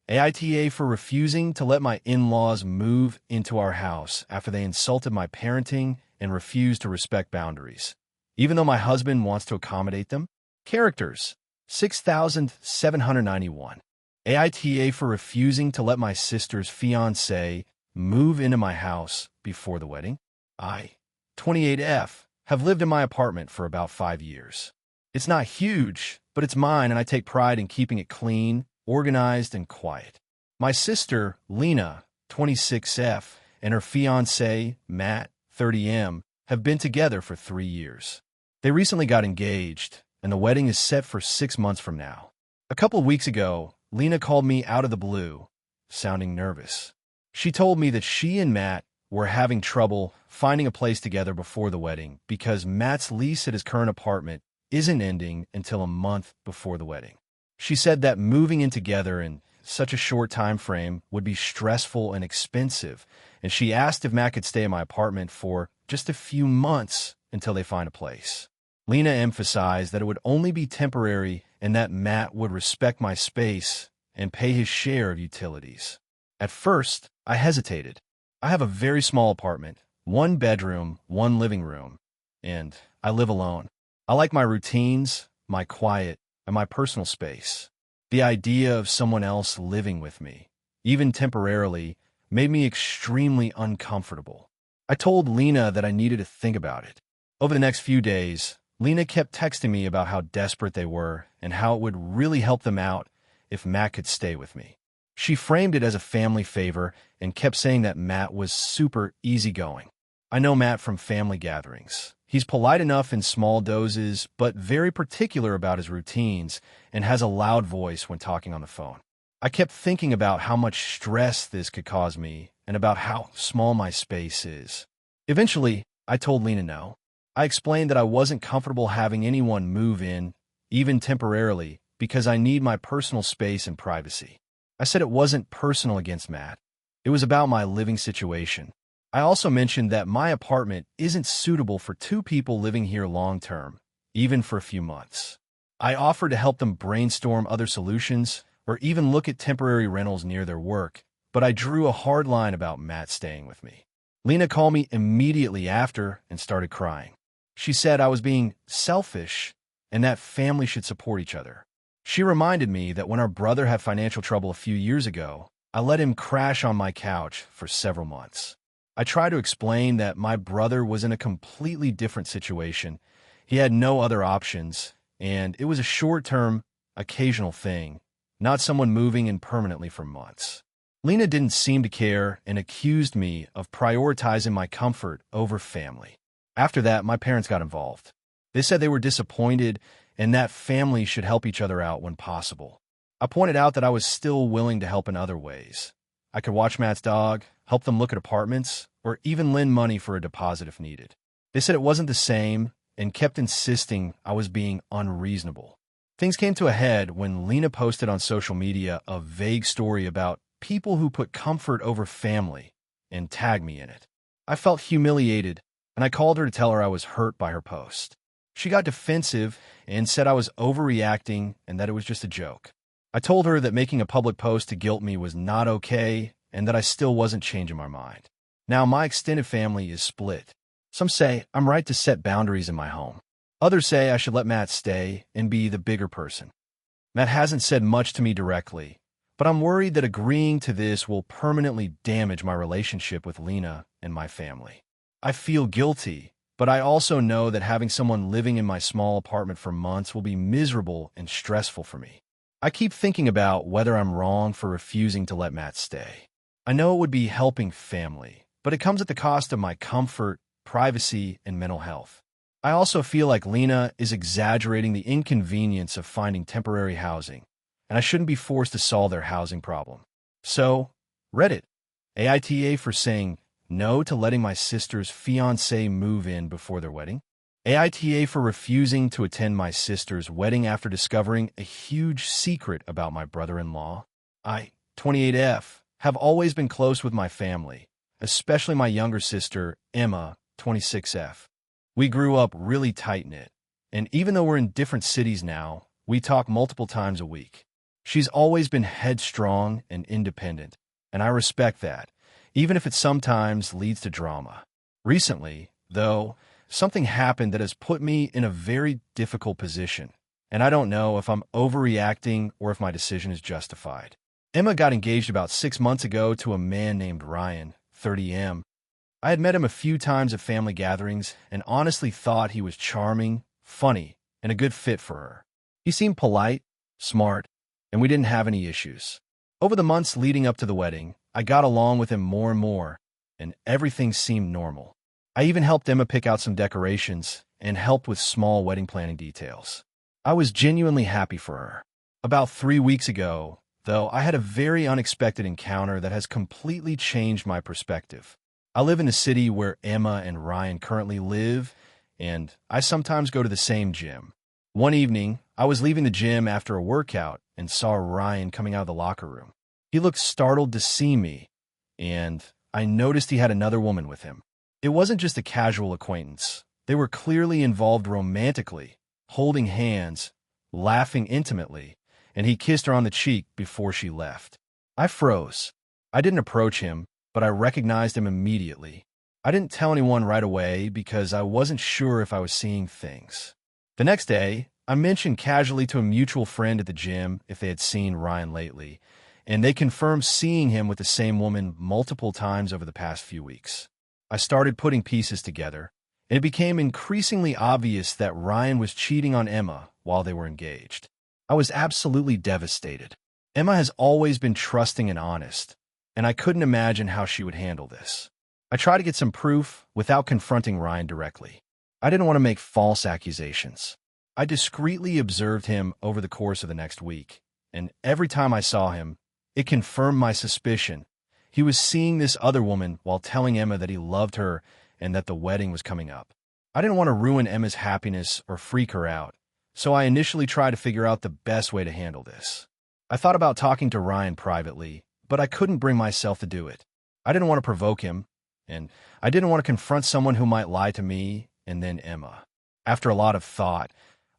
AITA for refusing to let my in-laws move into our house after they insulted my parenting and refused to respect boundaries, even though my husband wants to accommodate them. Characters, 6,791. AITA for refusing to let my sister's fiancé move into my house before the wedding. I, 28F, have lived in my apartment for about 5 years. It's not huge, but it's mine and I take pride in keeping it clean, organized, and quiet. My sister, Lena, 26F, and her fiancé, Matt, 30M, have been together for 3 years. They recently got engaged, and the wedding is set for 6 months from now. A couple of weeks ago, Lena called me out of the blue, sounding nervous. She told me that she and Matt were having trouble finding a place together before the wedding because Matt's lease at his current apartment isn't ending until a month before the wedding. She said that moving in together in such a short time frame would be stressful and expensive, and she asked if Matt could stay in my apartment for just a few months until they find a place. Lena emphasized that it would only be temporary and that Matt would respect my space and pay his share of utilities. At first, I hesitated. I have a very small apartment, 1 bedroom, 1 living room, and I live alone. I like my routines, my quiet, and my personal space. The idea of someone else living with me, even temporarily, made me extremely uncomfortable. I told Lena that I needed to think about it. Over the next few days, Lena kept texting me about how desperate they were and how it would really help them out if Matt could stay with me. She framed it as a family favor and kept saying that Matt was super easygoing. I know Matt from family gatherings. He's polite enough in small doses, but very particular about his routines and has a loud voice when talking on the phone. I kept thinking about how much stress this could cause me and about how small my space is. Eventually, I told Lena no. I explained that I wasn't comfortable having anyone move in, even temporarily, because I need my personal space and privacy. I said it wasn't personal against Matt. It was about my living situation. I also mentioned that my apartment isn't suitable for 2 people living here long-term, even for a few months. I offered to help them brainstorm other solutions or even look at temporary rentals near their work, but I drew a hard line about Matt staying with me. Lena called me immediately after and started crying. She said I was being selfish and that family should support each other. She reminded me that when our brother had financial trouble a few years ago, I let him crash on my couch for several months. I tried to explain that my brother was in a completely different situation. He had no other options, and it was a short-term, occasional thing, not someone moving in permanently for months. Lena didn't seem to care and accused me of prioritizing my comfort over family. After that, my parents got involved. They said they were disappointed and that families should help each other out when possible. I pointed out that I was still willing to help in other ways. I could watch Matt's dog, help them look at apartments, or even lend money for a deposit if needed. They said it wasn't the same and kept insisting I was being unreasonable. Things came to a head when Lena posted on social media a vague story about people who put comfort over family and tagged me in it. I felt humiliated, and I called her to tell her I was hurt by her post. She got defensive and said I was overreacting and that it was just a joke. I told her that making a public post to guilt me was not okay and that I still wasn't changing my mind. Now my extended family is split. Some say I'm right to set boundaries in my home. Others say I should let Matt stay and be the bigger person. Matt hasn't said much to me directly, but I'm worried that agreeing to this will permanently damage my relationship with Lena and my family. I feel guilty, but I also know that having someone living in my small apartment for months will be miserable and stressful for me. I keep thinking about whether I'm wrong for refusing to let Matt stay. I know it would be helping family, but it comes at the cost of my comfort privacy, and mental health. I also feel like Lena is exaggerating the inconvenience of finding temporary housing, and I shouldn't be forced to solve their housing problem. So, Reddit, AITA for saying no to letting my sister's fiancé move in before their wedding. AITA for refusing to attend my sister's wedding after discovering a huge secret about my brother-in-law. I, 28F, have always been close with my family, especially my younger sister, Emma, 26F. We grew up really tight-knit, and even though we're in different cities now, we talk multiple times a week. She's always been headstrong and independent, and I respect that, even if it sometimes leads to drama. Recently, though, something happened that has put me in a very difficult position, and I don't know if I'm overreacting or if my decision is justified. Emma got engaged about 6 months ago to a man named Ryan, 30M. I had met him a few times at family gatherings and honestly thought he was charming, funny, and a good fit for her. He seemed polite, smart, and we didn't have any issues. Over the months leading up to the wedding, I got along with him more and more, and everything seemed normal. I even helped Emma pick out some decorations and helped with small wedding planning details. I was genuinely happy for her. About 3 weeks ago, though, I had a very unexpected encounter that has completely changed my perspective. I live in the city where Emma and Ryan currently live, and I sometimes go to the same gym. One evening, I was leaving the gym after a workout and saw Ryan coming out of the locker room. He looked startled to see me, and I noticed he had another woman with him. It wasn't just a casual acquaintance. They were clearly involved romantically, holding hands, laughing intimately, and he kissed her on the cheek before she left. I froze. I didn't approach him, but I recognized him immediately. I didn't tell anyone right away because I wasn't sure if I was seeing things. The next day, I mentioned casually to a mutual friend at the gym if they had seen Ryan lately, and they confirmed seeing him with the same woman multiple times over the past few weeks. I started putting pieces together, and it became increasingly obvious that Ryan was cheating on Emma while they were engaged. I was absolutely devastated. Emma has always been trusting and honest, and I couldn't imagine how she would handle this. I tried to get some proof without confronting Ryan directly. I didn't want to make false accusations. I discreetly observed him over the course of the next week, and every time I saw him, it confirmed my suspicion. He was seeing this other woman while telling Emma that he loved her and that the wedding was coming up. I didn't want to ruin Emma's happiness or freak her out, so I initially tried to figure out the best way to handle this. I thought about talking to Ryan privately, but I couldn't bring myself to do it. I didn't want to provoke him, and I didn't want to confront someone who might lie to me and then Emma. After a lot of thought,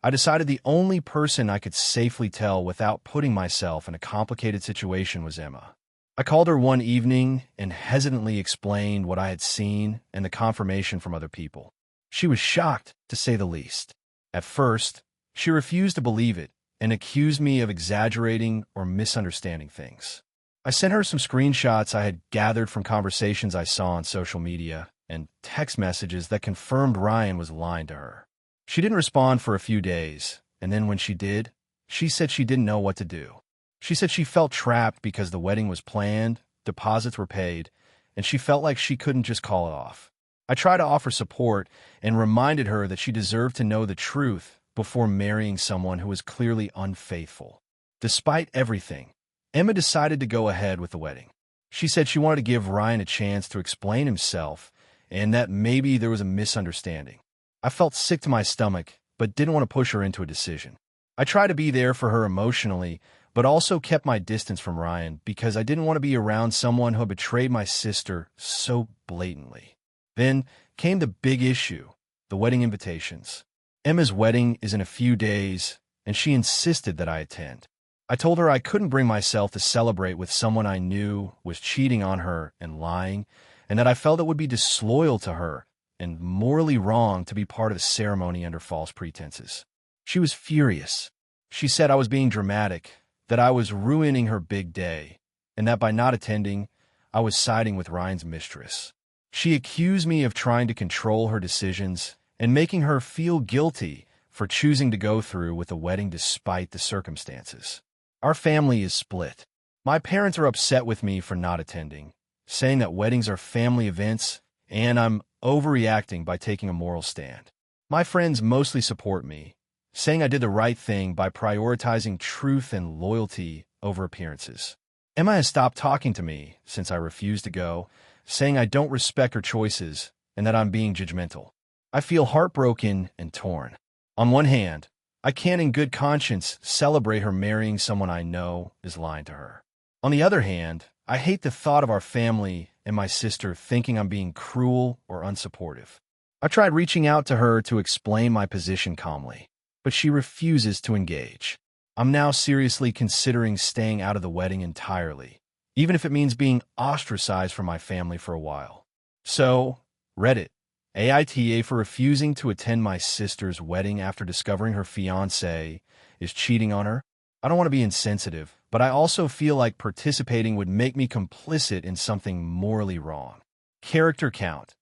I decided the only person I could safely tell without putting myself in a complicated situation was Emma. I called her one evening and hesitantly explained what I had seen and the confirmation from other people. She was shocked, to say the least. At first, she refused to believe it and accused me of exaggerating or misunderstanding things. I sent her some screenshots I had gathered from conversations I saw on social media and text messages that confirmed Ryan was lying to her. She didn't respond for a few days, and then when she did, she said she didn't know what to do. She said she felt trapped because the wedding was planned, deposits were paid, and she felt like she couldn't just call it off. I tried to offer support and reminded her that she deserved to know the truth before marrying someone who was clearly unfaithful. Despite everything, Emma decided to go ahead with the wedding. She said she wanted to give Ryan a chance to explain himself and that maybe there was a misunderstanding. I felt sick to my stomach, but didn't want to push her into a decision. I tried to be there for her emotionally, but also kept my distance from Ryan because I didn't want to be around someone who had betrayed my sister so blatantly. Then came the big issue, the wedding invitations. Emma's wedding is in a few days, and she insisted that I attend. I told her I couldn't bring myself to celebrate with someone I knew was cheating on her and lying, and that I felt it would be disloyal to her and morally wrong to be part of the ceremony under false pretenses. She was furious. She said I was being dramatic, that I was ruining her big day, and that by not attending, I was siding with Ryan's mistress. She accused me of trying to control her decisions and making her feel guilty for choosing to go through with the wedding despite the circumstances. Our family is split. My parents are upset with me for not attending, saying that weddings are family events and I'm overreacting by taking a moral stand. My friends mostly support me, saying I did the right thing by prioritizing truth and loyalty over appearances. Emma has stopped talking to me since I refused to go, saying I don't respect her choices and that I'm being judgmental. I feel heartbroken and torn. On one hand, I can't in good conscience celebrate her marrying someone I know is lying to her. On the other hand, I hate the thought of our family and my sister thinking I'm being cruel or unsupportive. I tried reaching out to her to explain my position calmly, but she refuses to engage. I'm now seriously considering staying out of the wedding entirely, even if it means being ostracized from my family for a while. So, Reddit, AITA for refusing to attend my sister's wedding after discovering her fiancé is cheating on her. I don't want to be insensitive, but I also feel like participating would make me complicit in something morally wrong. Character count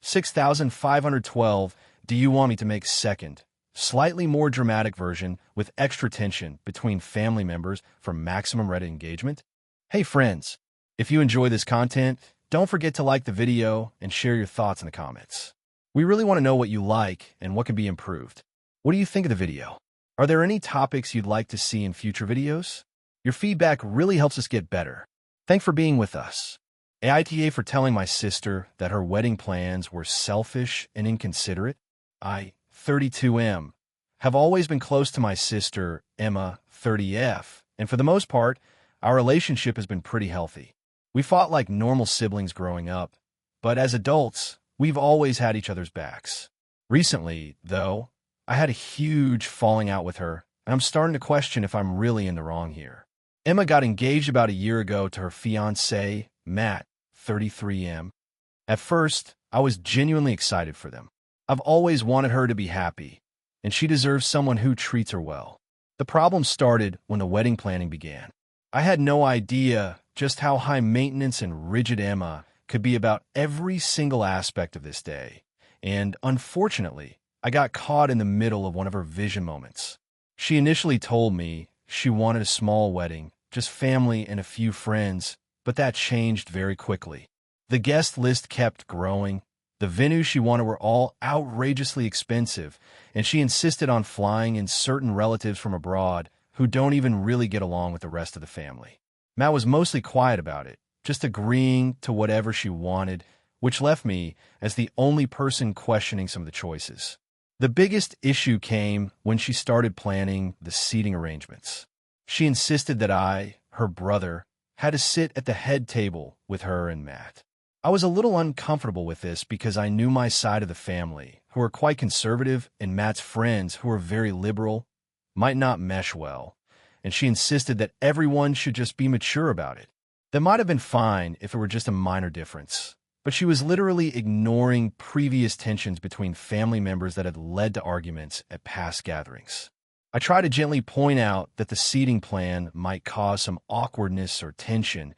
6,512. Do you want me to make second, slightly more dramatic version with extra tension between family members for maximum Reddit engagement? Hey friends, if you enjoy this content, don't forget to like the video and share your thoughts in the comments. We really want to know what you like and what can be improved. What do you think of the video? Are there any topics you'd like to see in future videos? Your feedback really helps us get better. Thanks for being with us. AITA for telling my sister that her wedding plans were selfish and inconsiderate. I, 32M, have always been close to my sister, Emma, 30F, and for the most part, our relationship has been pretty healthy. We fought like normal siblings growing up, but as adults, we've always had each other's backs. Recently, though, I had a huge falling out with her, and I'm starting to question if I'm really in the wrong here. Emma got engaged about a year ago to her fiancé, Matt, 33M. At first, I was genuinely excited for them. I've always wanted her to be happy, and she deserves someone who treats her well. The problem started when the wedding planning began. I had no idea just how high maintenance and rigid Emma could be about every single aspect of this day, and unfortunately, I got caught in the middle of one of her vision moments. She initially told me she wanted a small wedding, just family and a few friends, but that changed very quickly. The guest list kept growing. The venues she wanted were all outrageously expensive, and she insisted on flying in certain relatives from abroad who don't even really get along with the rest of the family. Matt was mostly quiet about it, just agreeing to whatever she wanted, which left me as the only person questioning some of the choices. The biggest issue came when she started planning the seating arrangements. She insisted that I, her brother, had to sit at the head table with her and Matt. I was a little uncomfortable with this because I knew my side of the family, who are quite conservative, and Matt's friends, who are very liberal, might not mesh well, and she insisted that everyone should just be mature about it. That might have been fine if it were just a minor difference, but she was literally ignoring previous tensions between family members that had led to arguments at past gatherings. I try to gently point out that the seating plan might cause some awkwardness or tension,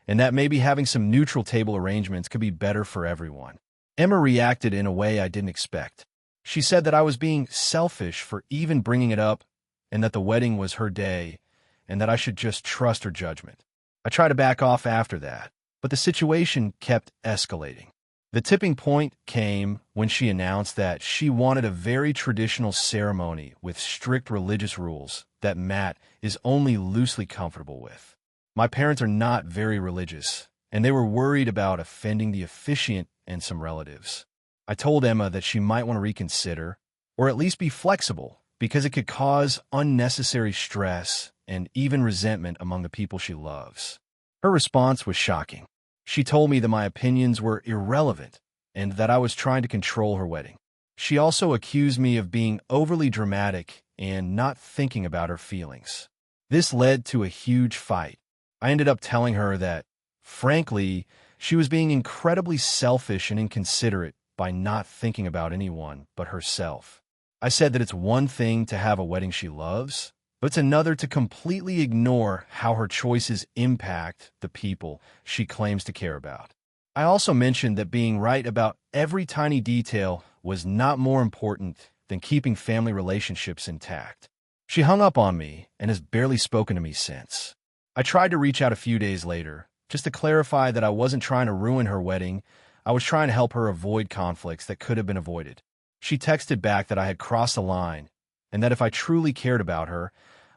and that maybe having some neutral table arrangements could be better for everyone. Emma reacted in a way I didn't expect. She said that I was being selfish for even bringing it up, and that the wedding was her day, and that I should just trust her judgment. I tried to back off after that, but the situation kept escalating. The tipping point came when she announced that she wanted a very traditional ceremony with strict religious rules that Matt is only loosely comfortable with. My parents are not very religious, and they were worried about offending the officiant and some relatives. I told Emma that she might want to reconsider, or at least be flexible, because it could cause unnecessary stress and even resentment among the people she loves. Her response was shocking. She told me that my opinions were irrelevant and that I was trying to control her wedding. She also accused me of being overly dramatic and not thinking about her feelings. This led to a huge fight. I ended up telling her that, frankly, she was being incredibly selfish and inconsiderate by not thinking about anyone but herself. I said that it's one thing to have a wedding she loves, but it's another to completely ignore how her choices impact the people she claims to care about. I also mentioned that being right about every tiny detail was not more important than keeping family relationships intact. She hung up on me and has barely spoken to me since. I tried to reach out a few days later, just to clarify that I wasn't trying to ruin her wedding. I was trying to help her avoid conflicts that could have been avoided. She texted back that I had crossed the line and that if I truly cared about her,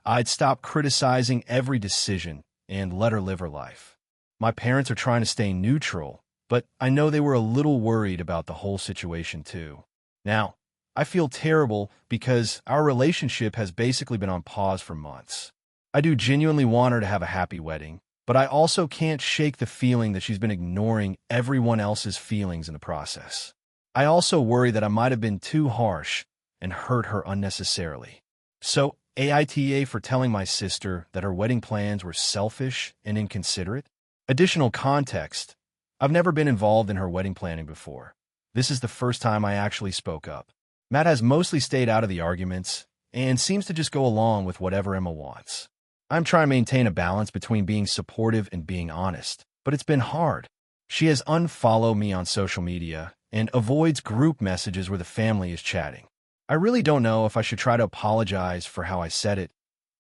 I'd stop criticizing every decision and let her live her life. My parents are trying to stay neutral, but I know they were a little worried about the whole situation too. Now, I feel terrible because our relationship has basically been on pause for months. I do genuinely want her to have a happy wedding, but I also can't shake the feeling that she's been ignoring everyone else's feelings in the process. I also worry that I might have been too harsh and hurt her unnecessarily. So, AITA for telling my sister that her wedding plans were selfish and inconsiderate. Additional context: I've never been involved in her wedding planning before. This is the first time I actually spoke up. Matt has mostly stayed out of the arguments and seems to just go along with whatever Emma wants. I'm trying to maintain a balance between being supportive and being honest, but it's been hard. She has unfollowed me on social media and avoids group messages where the family is chatting. I really don't know if I should try to apologize for how I said it,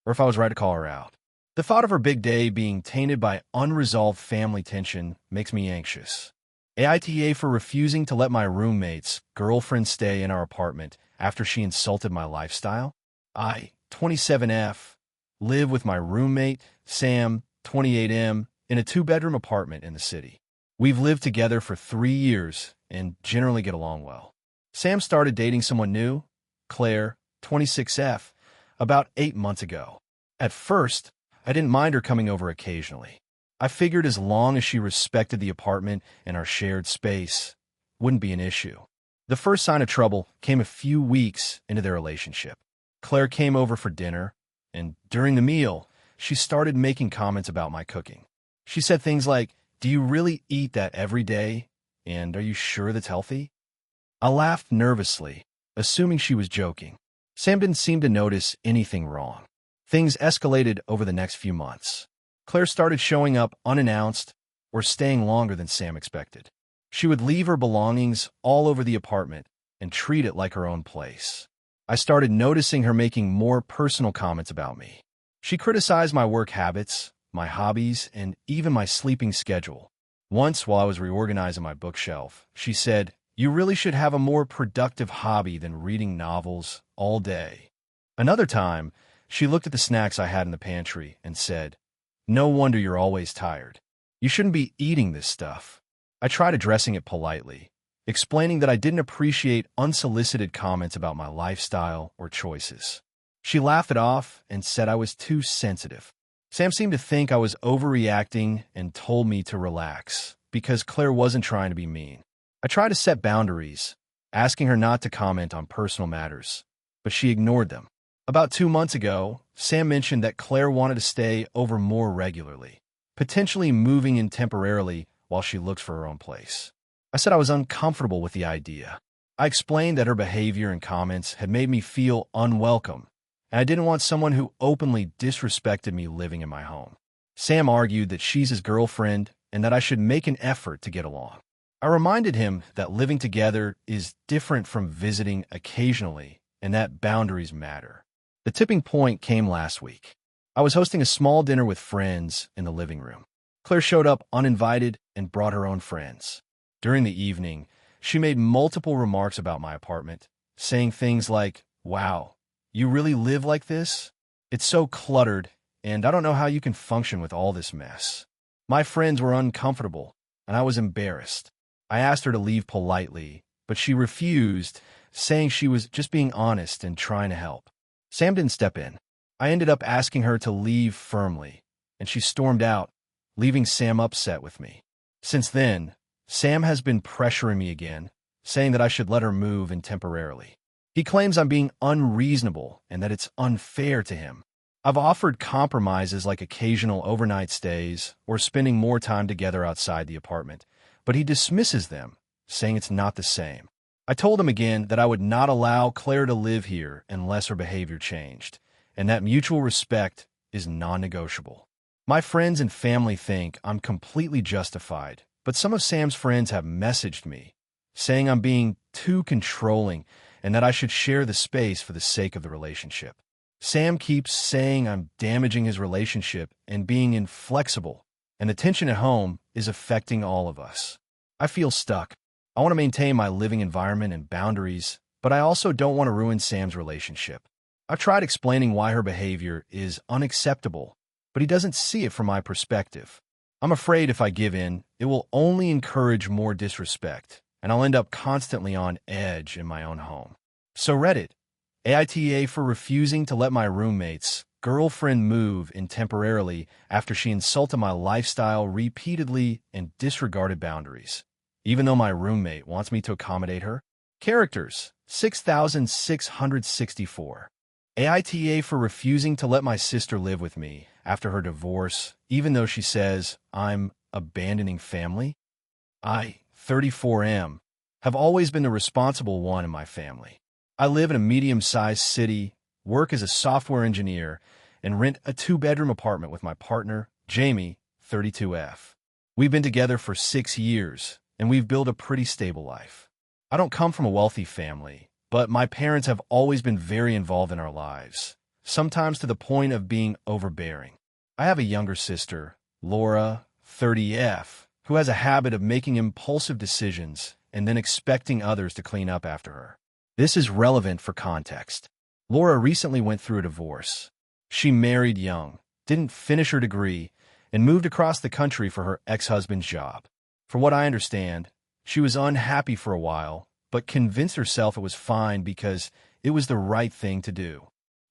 or if I was right to call her out. The thought of her big day being tainted by unresolved family tension makes me anxious. AITA for refusing to let my roommate's girlfriend stay in our apartment after she insulted my lifestyle. I, 27F, live with my roommate, Sam, 28M, in a two-bedroom apartment in the city. We've lived together for 3 years and generally get along well. Sam started dating someone new, Claire, 26F, about 8 months ago. At first, I didn't mind her coming over occasionally. I figured as long as she respected the apartment and our shared space, wouldn't be an issue. The first sign of trouble came a few weeks into their relationship. Claire came over for dinner, and during the meal, she started making comments about my cooking. She said things like, "Do you really eat that every day? And are you sure that's healthy?" I laughed nervously, assuming she was joking. Sam didn't seem to notice anything wrong. Things escalated over the next few months. Claire started showing up unannounced or staying longer than Sam expected. She would leave her belongings all over the apartment and treat it like her own place. I started noticing her making more personal comments about me. She criticized my work habits, my hobbies, and even my sleeping schedule. Once, while I was reorganizing my bookshelf, she said, "You really should have a more productive hobby than reading novels all day." Another time, she looked at the snacks I had in the pantry and said, "No wonder you're always tired. You shouldn't be eating this stuff." I tried addressing it politely, explaining that I didn't appreciate unsolicited comments about my lifestyle or choices. She laughed it off and said I was too sensitive. Sam seemed to think I was overreacting and told me to relax because Claire wasn't trying to be mean. I tried to set boundaries, asking her not to comment on personal matters, but she ignored them. About 2 months ago, Sam mentioned that Claire wanted to stay over more regularly, potentially moving in temporarily while she looks for her own place. I said I was uncomfortable with the idea. I explained that her behavior and comments had made me feel unwelcome, and I didn't want someone who openly disrespected me living in my home. Sam argued that she's his girlfriend and that I should make an effort to get along. I reminded him that living together is different from visiting occasionally and that boundaries matter. The tipping point came last week. I was hosting a small dinner with friends in the living room. Claire showed up uninvited and brought her own friends. During the evening, she made multiple remarks about my apartment, saying things like, "Wow, you really live like this? It's so cluttered, and I don't know how you can function with all this mess." My friends were uncomfortable, and I was embarrassed. I asked her to leave politely, but she refused, saying she was just being honest and trying to help. Sam didn't step in. I ended up asking her to leave firmly, and she stormed out, leaving Sam upset with me. Since then, Sam has been pressuring me again, saying that I should let her move in temporarily. He claims I'm being unreasonable and that it's unfair to him. I've offered compromises like occasional overnight stays or spending more time together outside the apartment, but he dismisses them, saying it's not the same. I told him again that I would not allow Claire to live here unless her behavior changed, and that mutual respect is non-negotiable. My friends and family think I'm completely justified, but some of Sam's friends have messaged me, saying I'm being too controlling and that I should share the space for the sake of the relationship. Sam keeps saying I'm damaging his relationship and being inflexible, and the tension at home is affecting all of us. I feel stuck. I want to maintain my living environment and boundaries, but I also don't want to ruin Sam's relationship. I've tried explaining why her behavior is unacceptable, but he doesn't see it from my perspective. I'm afraid if I give in, it will only encourage more disrespect, and I'll end up constantly on edge in my own home. So Reddit, AITA for refusing to let my roommate's girlfriend move in temporarily after she insulted my lifestyle repeatedly and disregarded boundaries. Even though my roommate wants me to accommodate her. Characters, 6,664. AITA for refusing to let my sister live with me after her divorce, even though she says I'm abandoning family. I, 34M, have always been the responsible one in my family. I live in a medium-sized city, work as a software engineer, and rent a 2-bedroom apartment with my partner, Jamie, 32F. We've been together for 6 years, and we've built a pretty stable life. I don't come from a wealthy family, but my parents have always been very involved in our lives, sometimes to the point of being overbearing. I have a younger sister, Laura, 30F, who has a habit of making impulsive decisions and then expecting others to clean up after her. This is relevant for context. Laura recently went through a divorce. She married young, didn't finish her degree, and moved across the country for her ex-husband's job. From what I understand, she was unhappy for a while, but convinced herself it was fine because it was the right thing to do.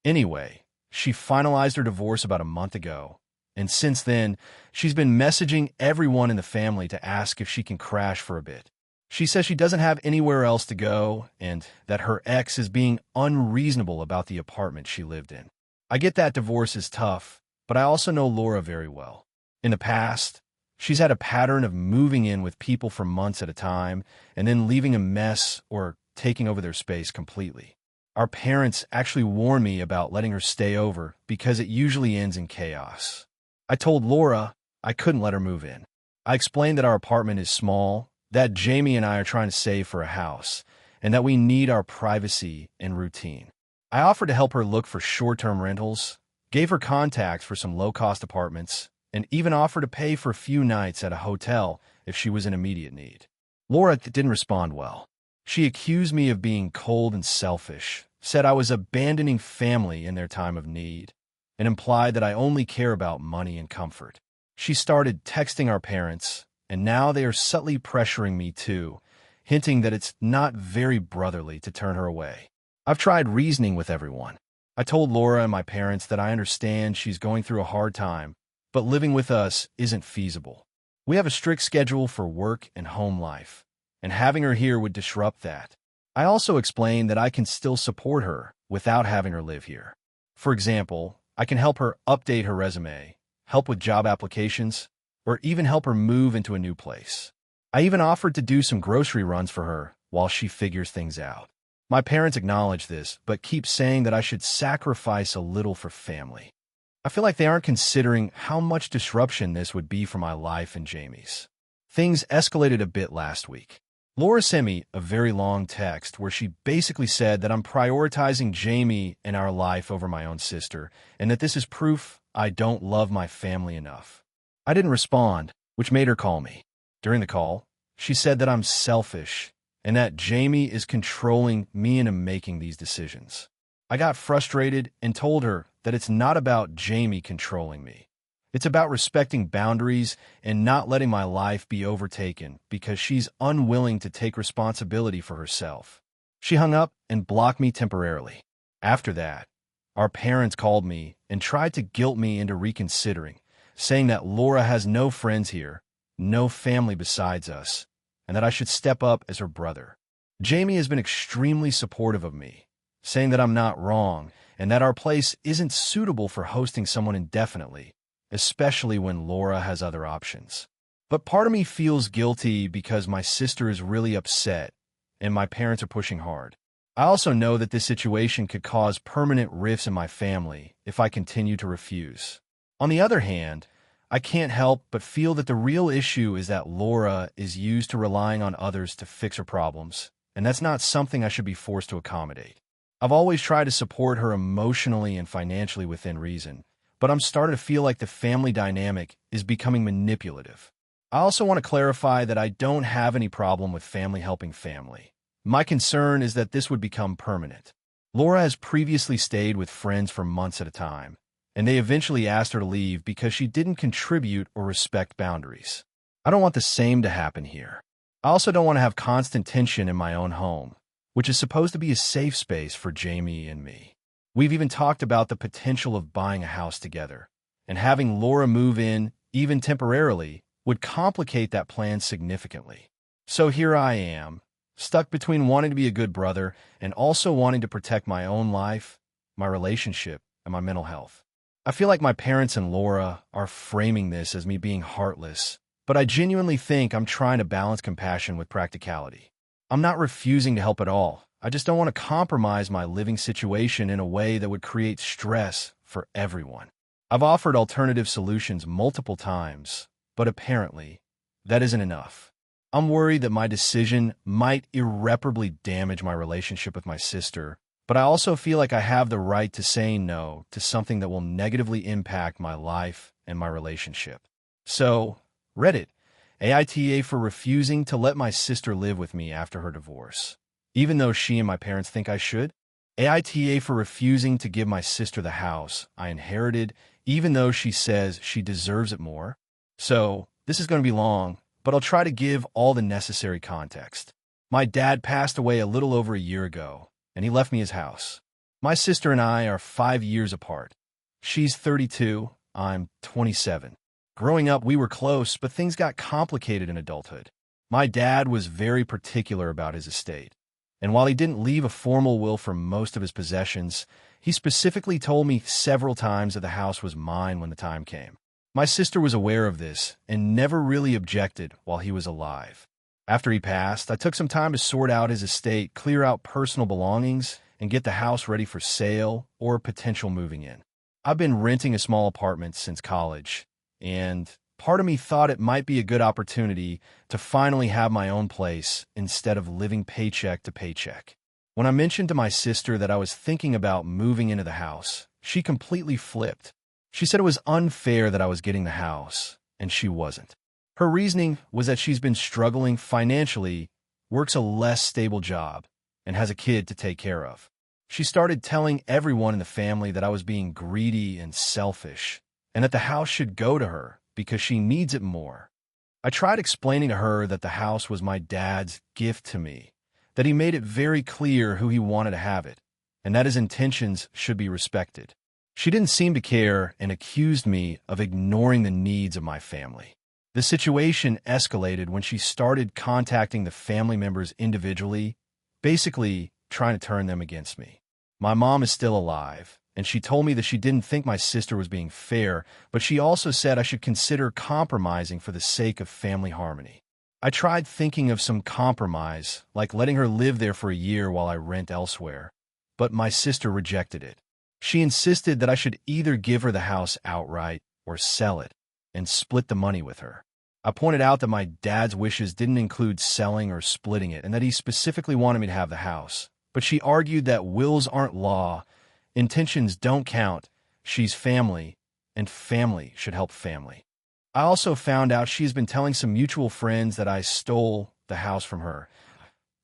Anyway, she finalized her divorce about a month ago, and since then, she's been messaging everyone in the family to ask if she can crash for a bit. She says she doesn't have anywhere else to go and that her ex is being unreasonable about the apartment she lived in. I get that divorce is tough, but I also know Laura very well. In the past, she's had a pattern of moving in with people for months at a time and then leaving a mess or taking over their space completely. Our parents actually warned me about letting her stay over because it usually ends in chaos. I told Laura I couldn't let her move in. I explained that our apartment is small, that Jamie and I are trying to save for a house, and that we need our privacy and routine. I offered to help her look for short-term rentals, gave her contacts for some low-cost apartments, and even offered to pay for a few nights at a hotel if she was in immediate need. Laura didn't respond well. She accused me of being cold and selfish, said I was abandoning family in their time of need, and implied that I only care about money and comfort. She started texting our parents, and now they are subtly pressuring me too, hinting that it's not very brotherly to turn her away. I've tried reasoning with everyone. I told Laura and my parents that I understand she's going through a hard time, but living with us isn't feasible. We have a strict schedule for work and home life, and having her here would disrupt that. I also explained that I can still support her without having her live here. For example, I can help her update her resume, help with job applications, or even help her move into a new place. I even offered to do some grocery runs for her while she figures things out. My parents acknowledge this, but keep saying that I should sacrifice a little for family. I feel like they aren't considering how much disruption this would be for my life and Jamie's. Things escalated a bit last week. Laura sent me a very long text where she basically said that I'm prioritizing Jamie and our life over my own sister, and that this is proof I don't love my family enough. I didn't respond, which made her call me. During the call, she said that I'm selfish and that Jamie is controlling me into making these decisions. I got frustrated and told her that it's not about Jamie controlling me. It's about respecting boundaries and not letting my life be overtaken because she's unwilling to take responsibility for herself. She hung up and blocked me temporarily. After that, our parents called me and tried to guilt me into reconsidering, saying that Laura has no friends here, no family besides us, and that I should step up as her brother. Jamie has been extremely supportive of me, saying that I'm not wrong and that our place isn't suitable for hosting someone indefinitely, especially when Laura has other options. But part of me feels guilty because my sister is really upset and my parents are pushing hard. I also know that this situation could cause permanent rifts in my family if I continue to refuse. On the other hand, I can't help but feel that the real issue is that Laura is used to relying on others to fix her problems, and that's not something I should be forced to accommodate. I've always tried to support her emotionally and financially within reason, but I'm starting to feel like the family dynamic is becoming manipulative. I also want to clarify that I don't have any problem with family helping family. My concern is that this would become permanent. Laura has previously stayed with friends for months at a time, and they eventually asked her to leave because she didn't contribute or respect boundaries. I don't want the same to happen here. I also don't want to have constant tension in my own home, which is supposed to be a safe space for Jamie and me. We've even talked about the potential of buying a house together, and having Laura move in, even temporarily, would complicate that plan significantly. So here I am, stuck between wanting to be a good brother and also wanting to protect my own life, my relationship, and my mental health. I feel like my parents and Laura are framing this as me being heartless, but I genuinely think I'm trying to balance compassion with practicality. I'm not refusing to help at all. I just don't want to compromise my living situation in a way that would create stress for everyone. I've offered alternative solutions multiple times, but apparently, that isn't enough. I'm worried that my decision might irreparably damage my relationship with my sister, but I also feel like I have the right to say no to something that will negatively impact my life and my relationship. So, Reddit, AITA for refusing to let my sister live with me after her divorce, even though she and my parents think I should. AITA for refusing to give my sister the house I inherited, even though she says she deserves it more. So, this is going to be long, but I'll try to give all the necessary context. My dad passed away a little over a year ago, and he left me his house. My sister and I are 5 years apart. She's 32, I'm 27. Growing up, we were close, but things got complicated in adulthood. My dad was very particular about his estate, and while he didn't leave a formal will for most of his possessions, he specifically told me several times that the house was mine when the time came. My sister was aware of this and never really objected while he was alive. After he passed, I took some time to sort out his estate, clear out personal belongings, and get the house ready for sale or potential moving in. I've been renting a small apartment since college, and part of me thought it might be a good opportunity to finally have my own place instead of living paycheck to paycheck. When I mentioned to my sister that I was thinking about moving into the house, she completely flipped. She said it was unfair that I was getting the house, and she wasn't. Her reasoning was that she's been struggling financially, works a less stable job, and has a kid to take care of. She started telling everyone in the family that I was being greedy and selfish, and that the house should go to her because she needs it more. I tried explaining to her that the house was my dad's gift to me, that he made it very clear who he wanted to have it, and that his intentions should be respected. She didn't seem to care and accused me of ignoring the needs of my family. The situation escalated when she started contacting the family members individually, basically trying to turn them against me. My mom is still alive, and she told me that she didn't think my sister was being fair, but she also said I should consider compromising for the sake of family harmony. I tried thinking of some compromise, like letting her live there for a year while I rent elsewhere, but my sister rejected it. She insisted that I should either give her the house outright or sell it and split the money with her. I pointed out that my dad's wishes didn't include selling or splitting it and that he specifically wanted me to have the house. But she argued that wills aren't law, intentions don't count, she's family, and family should help family. I also found out she's been telling some mutual friends that I stole the house from her,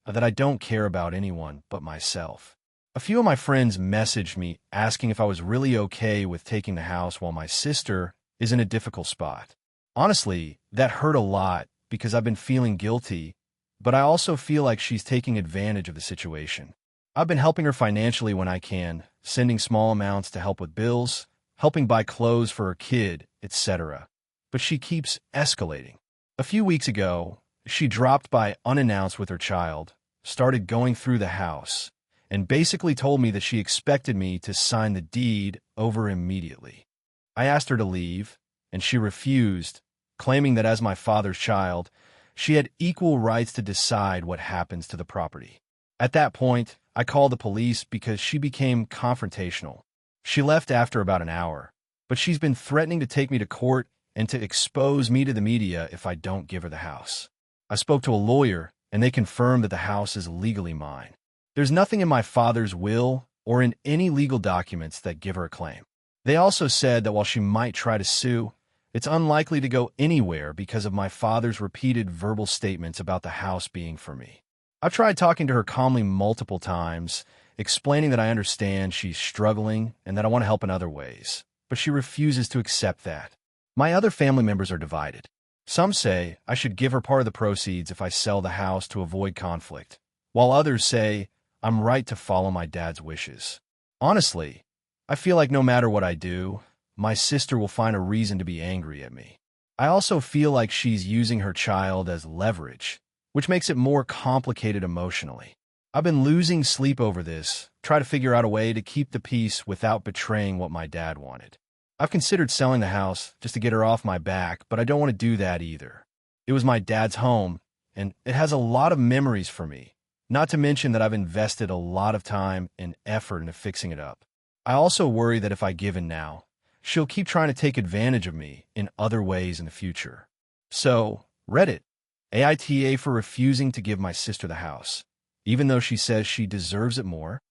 that I don't care about anyone but myself. A few of my friends messaged me asking if I was really okay with taking the house while my sister is in a difficult spot. Honestly, that hurt a lot because I've been feeling guilty, but I also feel like she's taking advantage of the situation. I've been helping her financially when I can, sending small amounts to help with bills, helping buy clothes for her kid, etc. But she keeps escalating. A few weeks ago, she dropped by unannounced with her child, started going through the house, and basically told me that she expected me to sign the deed over immediately. I asked her to leave, and she refused, claiming that as my father's child, she had equal rights to decide what happens to the property. At that point, I called the police because she became confrontational. She left after about an hour, but she's been threatening to take me to court and to expose me to the media if I don't give her the house. I spoke to a lawyer, and they confirmed that the house is legally mine. There's nothing in my father's will or in any legal documents that give her a claim. They also said that while she might try to sue, It's unlikely to go anywhere because of my father's repeated verbal statements about the house being for me. I've tried talking to her calmly multiple times, explaining that I understand she's struggling and that I want to help in other ways, but she refuses to accept that. My other family members are divided. Some say I should give her part of the proceeds if I sell the house to avoid conflict, while others say I'm right to follow my dad's wishes. Honestly, I feel like no matter what I do, my sister will find a reason to be angry at me. I also feel like she's using her child as leverage, which makes it more complicated emotionally. I've been losing sleep over this, try to figure out a way to keep the peace without betraying what my dad wanted. I've considered selling the house just to get her off my back, but I don't want to do that either. It was my dad's home, and it has a lot of memories for me, not to mention that I've invested a lot of time and effort into fixing it up. I also worry that if I give in now, she'll keep trying to take advantage of me in other ways in the future. So, Reddit, AITA for refusing to give my sister the house, even though she says she deserves it more.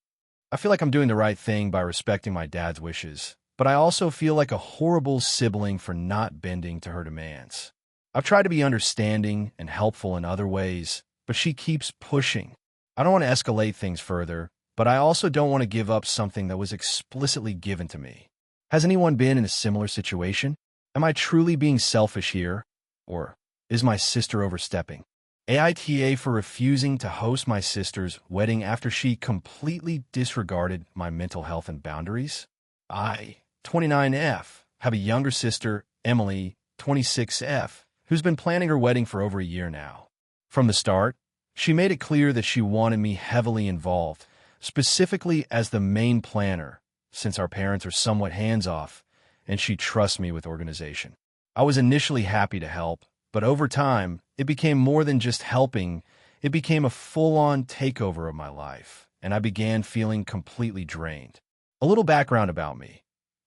I feel like I'm doing the right thing by respecting my dad's wishes, but I also feel like a horrible sibling for not bending to her demands. I've tried to be understanding and helpful in other ways, but she keeps pushing. I don't want to escalate things further, but I also don't want to give up something that was explicitly given to me. Has anyone been in a similar situation? Am I truly being selfish here? Or is my sister overstepping? AITA for refusing to host my sister's wedding after she completely disregarded my mental health and boundaries. I, 29F, have a younger sister, Emily, 26F, who's been planning her wedding for over a year now. From the start, she made it clear that she wanted me heavily involved, specifically as the main planner, since our parents are somewhat hands-off, and she trusts me with organization. I was initially happy to help, but over time, it became more than just helping. It became a full-on takeover of my life, and I began feeling completely drained. A little background about me.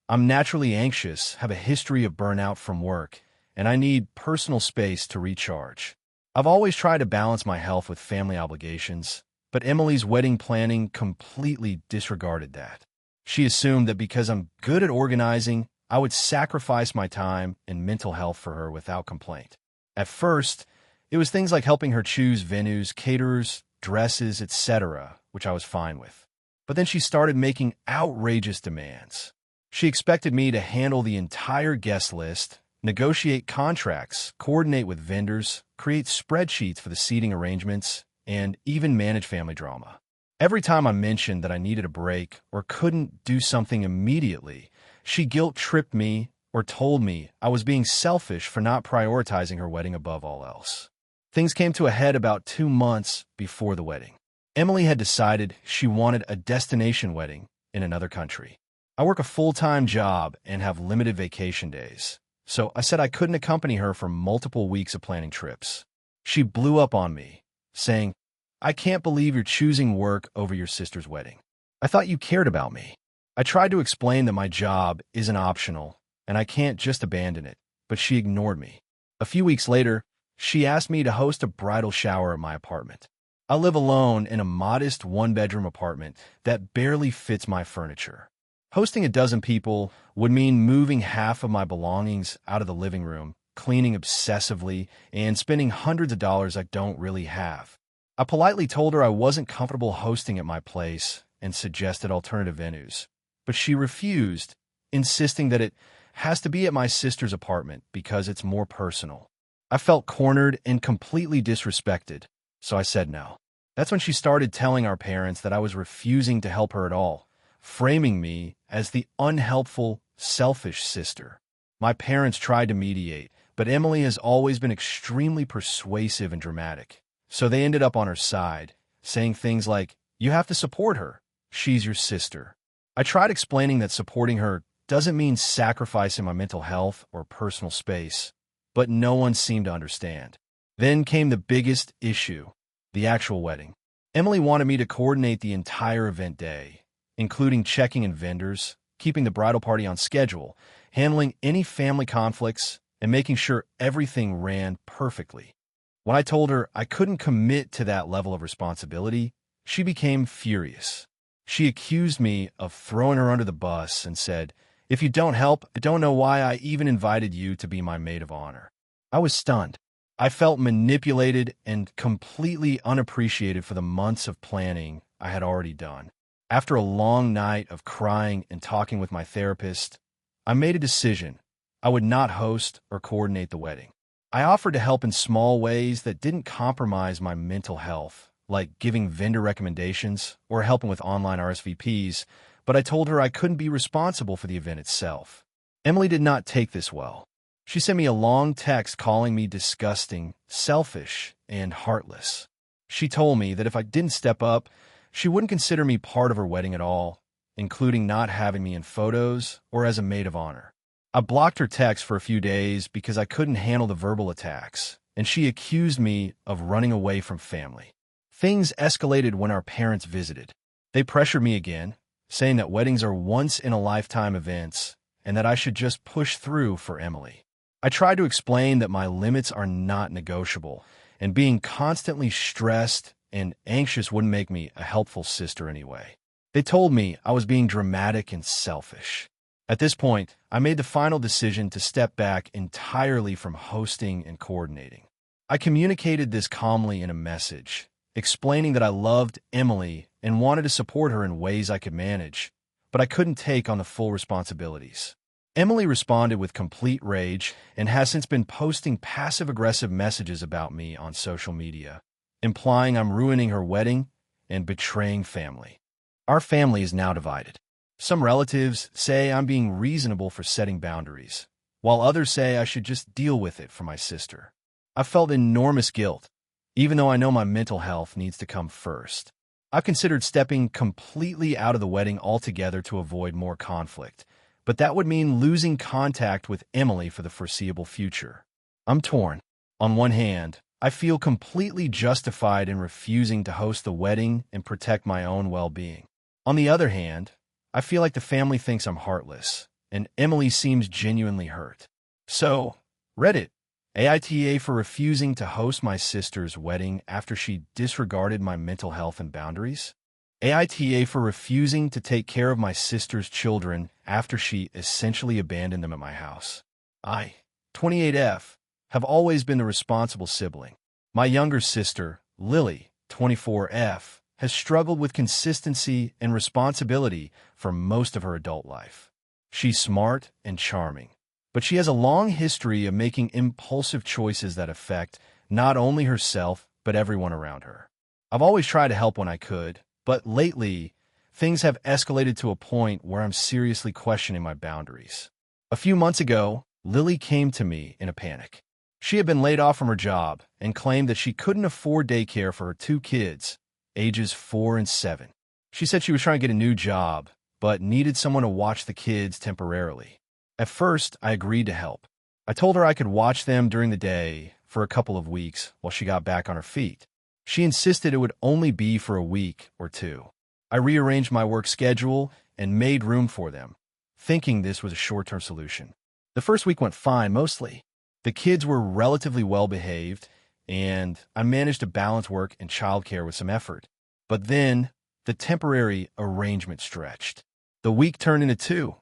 I'm naturally anxious, have a history of burnout from work, and I need personal space to recharge. I've always tried to balance my health with family obligations, but Emily's wedding planning completely disregarded that. She assumed that because I'm good at organizing, I would sacrifice my time and mental health for her without complaint. At first, it was things like helping her choose venues, caterers, dresses, etc., which I was fine with. But then she started making outrageous demands. She expected me to handle the entire guest list, negotiate contracts, coordinate with vendors, create spreadsheets for the seating arrangements, and even manage family drama. Every time I mentioned that I needed a break or couldn't do something immediately, she guilt-tripped me or told me I was being selfish for not prioritizing her wedding above all else. Things came to a head about 2 months before the wedding. Emily had decided she wanted a destination wedding in another country. I work a full-time job and have limited vacation days, so I said I couldn't accompany her for multiple weeks of planning trips. She blew up on me, saying, "I can't believe you're choosing work over your sister's wedding. I thought you cared about me." I tried to explain that my job isn't optional and I can't just abandon it, but she ignored me. A few weeks later, she asked me to host a bridal shower at my apartment. I live alone in a modest one-bedroom apartment that barely fits my furniture. Hosting a dozen people would mean moving half of my belongings out of the living room, cleaning obsessively, and spending hundreds of dollars I don't really have. I politely told her I wasn't comfortable hosting at my place and suggested alternative venues, but she refused, insisting that it has to be at my sister's apartment because it's more personal. I felt cornered and completely disrespected, so I said no. That's when she started telling our parents that I was refusing to help her at all, framing me as the unhelpful, selfish sister. My parents tried to mediate, but Emily has always been extremely persuasive and dramatic, so they ended up on her side, saying things like, "You have to support her. She's your sister." I tried explaining that supporting her doesn't mean sacrificing my mental health or personal space, but no one seemed to understand. Then came the biggest issue, the actual wedding. Emily wanted me to coordinate the entire event day, including checking in vendors, keeping the bridal party on schedule, handling any family conflicts, and making sure everything ran perfectly. When I told her I couldn't commit to that level of responsibility, she became furious. She accused me of throwing her under the bus and said, If you don't help, I don't know why I even invited you to be my maid of honor." I was stunned. I felt manipulated and completely unappreciated for the months of planning I had already done. After a long night of crying and talking with my therapist, I made a decision. I would not host or coordinate the wedding. I offered to help in small ways that didn't compromise my mental health, like giving vendor recommendations or helping with online RSVPs, but I told her I couldn't be responsible for the event itself. Emily did not take this well. She sent me a long text calling me disgusting, selfish, and heartless. She told me that if I didn't step up, she wouldn't consider me part of her wedding at all, including not having me in photos or as a maid of honor. I blocked her text for a few days because I couldn't handle the verbal attacks, and she accused me of running away from family. Things escalated when our parents visited. They pressured me again, saying that weddings are once-in-a-lifetime events and that I should just push through for Emily. I tried to explain that my limits are not negotiable, and being constantly stressed and anxious wouldn't make me a helpful sister anyway. They told me I was being dramatic and selfish. At this point, I made the final decision to step back entirely from hosting and coordinating. I communicated this calmly in a message, explaining that I loved Emily and wanted to support her in ways I could manage, but I couldn't take on the full responsibilities. Emily responded with complete rage and has since been posting passive-aggressive messages about me on social media, implying I'm ruining her wedding and betraying family. Our family is now divided. Some relatives say I'm being reasonable for setting boundaries, while others say I should just deal with it for my sister. I felt enormous guilt, even though I know my mental health needs to come first. I've considered stepping completely out of the wedding altogether to avoid more conflict, but that would mean losing contact with Emily for the foreseeable future. I'm torn. On one hand, I feel completely justified in refusing to host the wedding and protect my own well-being. On the other hand, I feel like the family thinks I'm heartless, and Emily seems genuinely hurt. So, Reddit, AITA for refusing to host my sister's wedding after she disregarded my mental health and boundaries? AITA for refusing to take care of my sister's children after she essentially abandoned them at my house. I, 28F, have always been the responsible sibling. My younger sister, Lily, 24F, has struggled with consistency and responsibility for most of her adult life. She's smart and charming, but she has a long history of making impulsive choices that affect not only herself, but everyone around her. I've always tried to help when I could, but lately, things have escalated to a point where I'm seriously questioning my boundaries. A few months ago, Lily came to me in a panic. She had been laid off from her job and claimed that she couldn't afford daycare for her 2 kids, ages 4 and 7. She said she was trying to get a new job, but needed someone to watch the kids temporarily. At first, I agreed to help. I told her I could watch them during the day for a couple of weeks while she got back on her feet. She insisted it would only be for a week or 2. I rearranged my work schedule and made room for them, thinking this was a short-term solution. The first week went fine, mostly. The kids were relatively well-behaved, and I managed to balance work and childcare with some effort. But then, the temporary arrangement stretched. The week turned into 2,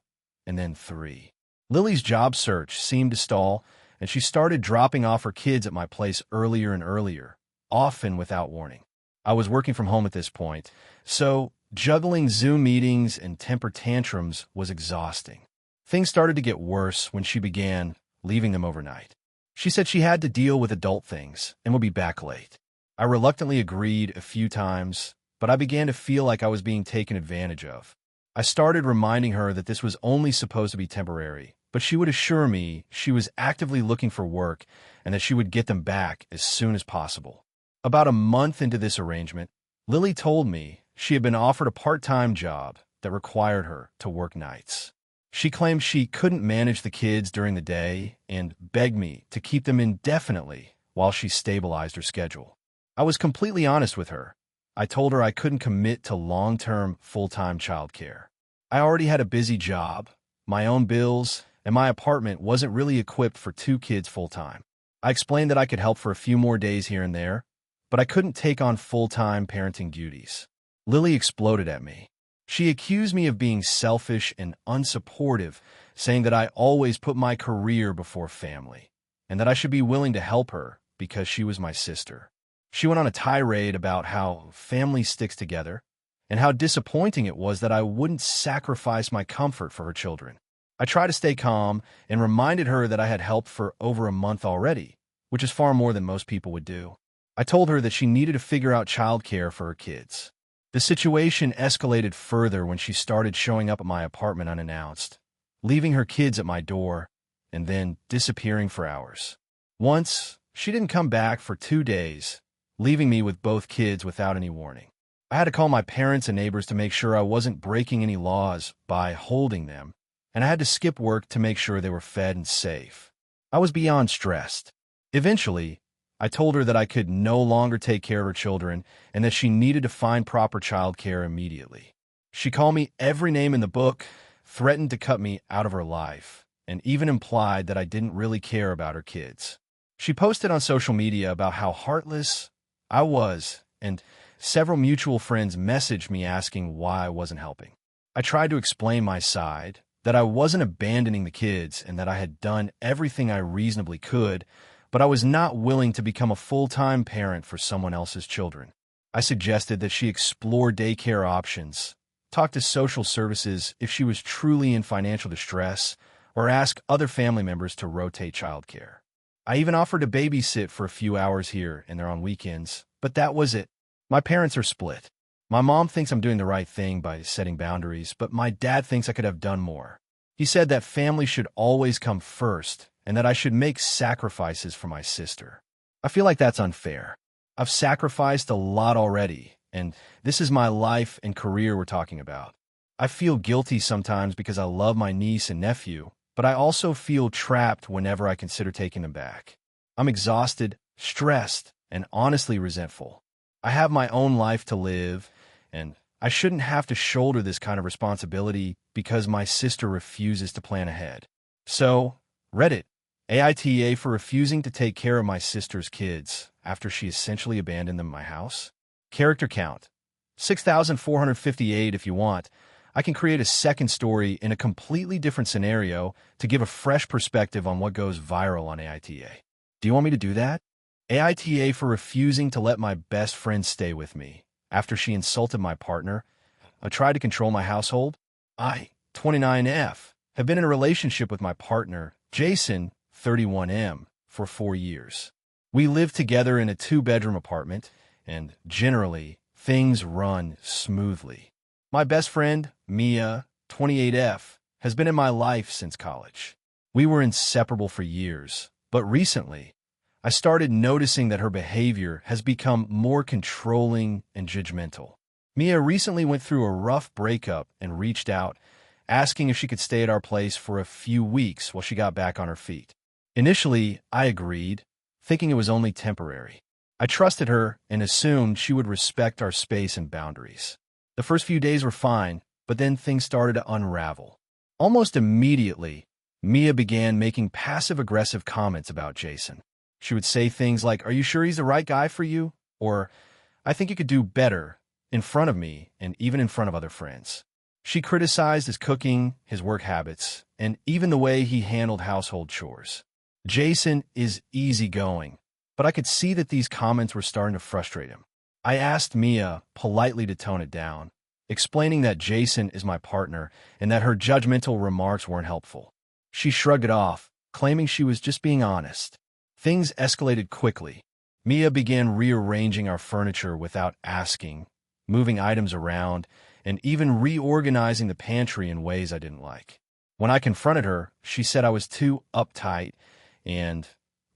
and then 3. Lily's job search seemed to stall, and she started dropping off her kids at my place earlier and earlier, often without warning. I was working from home at this point, so juggling Zoom meetings and temper tantrums was exhausting. Things started to get worse when she began leaving them overnight. She said she had to deal with adult things and would be back late. I reluctantly agreed a few times, but I began to feel like I was being taken advantage of. I started reminding her that this was only supposed to be temporary, but she would assure me she was actively looking for work and that she would get them back as soon as possible. About a month into this arrangement, Lily told me she had been offered a part-time job that required her to work nights. She claimed she couldn't manage the kids during the day and begged me to keep them indefinitely while she stabilized her schedule. I was completely honest with her. I told her I couldn't commit to long-term, full-time childcare. I already had a busy job, my own bills, and my apartment wasn't really equipped for 2 kids full-time. I explained that I could help for a few more days here and there, but I couldn't take on full-time parenting duties. Lily exploded at me. She accused me of being selfish and unsupportive saying that I always put my career before family, and that I should be willing to help her because she was my sister. She went on a tirade about how family sticks together and how disappointing it was that I wouldn't sacrifice my comfort for her children. I tried to stay calm and reminded her that I had helped for over a month already, which is far more than most people would do. I told her that she needed to figure out childcare for her kids. The situation escalated further when she started showing up at my apartment unannounced, leaving her kids at my door, and then disappearing for hours. Once, she didn't come back for 2 days, leaving me with both kids without any warning. I had to call my parents and neighbors to make sure I wasn't breaking any laws by holding them, and I had to skip work to make sure they were fed and safe. I was beyond stressed. Eventually, I told her that I could no longer take care of her children and that she needed to find proper childcare immediately. She called me every name in the book, threatened to cut me out of her life, and even implied that I didn't really care about her kids. She posted on social media about how heartless I was, and several mutual friends messaged me asking why I wasn't helping. I tried to explain my side, that I wasn't abandoning the kids and that I had done everything I reasonably could, but I was not willing to become a full-time parent for someone else's children. I suggested that she explore daycare options, talk to social services if she was truly in financial distress, or ask other family members to rotate childcare. I even offered to babysit for a few hours here and there on weekends, but that was it. My parents are split. My mom thinks I'm doing the right thing by setting boundaries, but my dad thinks I could have done more. He said that family should always come first and that I should make sacrifices for my sister. I feel like that's unfair. I've sacrificed a lot already, and this is my life and career we're talking about. I feel guilty sometimes because I love my niece and nephew, but I also feel trapped whenever I consider taking them back. I'm exhausted, stressed, and honestly resentful. I have my own life to live, and I shouldn't have to shoulder this kind of responsibility because my sister refuses to plan ahead. So, Reddit, AITA for refusing to take care of my sister's kids after she essentially abandoned them in my house. Character count, 6,458 if you want. I can create a second story in a completely different scenario to give a fresh perspective on what goes viral on AITA. Do you want me to do that? AITA for refusing to let my best friend stay with me after she insulted my partner. I tried to control my household. I, 29F, have been in a relationship with my partner, Jason, 31M, for 4 years. We live together in a 2-bedroom apartment, and generally, things run smoothly. My best friend, Mia, 28F, has been in my life since college. We were inseparable for years, but recently, I started noticing that her behavior has become more controlling and judgmental. Mia recently went through a rough breakup and reached out, asking if she could stay at our place for a few weeks while she got back on her feet. Initially, I agreed, thinking it was only temporary. I trusted her and assumed she would respect our space and boundaries. The first few days were fine, but then things started to unravel. Almost immediately, Mia began making passive-aggressive comments about Jason. She would say things like, "Are you sure he's the right guy for you?" Or, "I think you could do better," in front of me and even in front of other friends. She criticized his cooking, his work habits, and even the way he handled household chores. Jason is easygoing, but I could see that these comments were starting to frustrate him. I asked Mia politely to tone it down, explaining that Jason is my partner and that her judgmental remarks weren't helpful. She shrugged it off, claiming she was just being honest. Things escalated quickly. Mia began rearranging our furniture without asking, moving items around, and even reorganizing the pantry in ways I didn't like. When I confronted her, she said I was too uptight and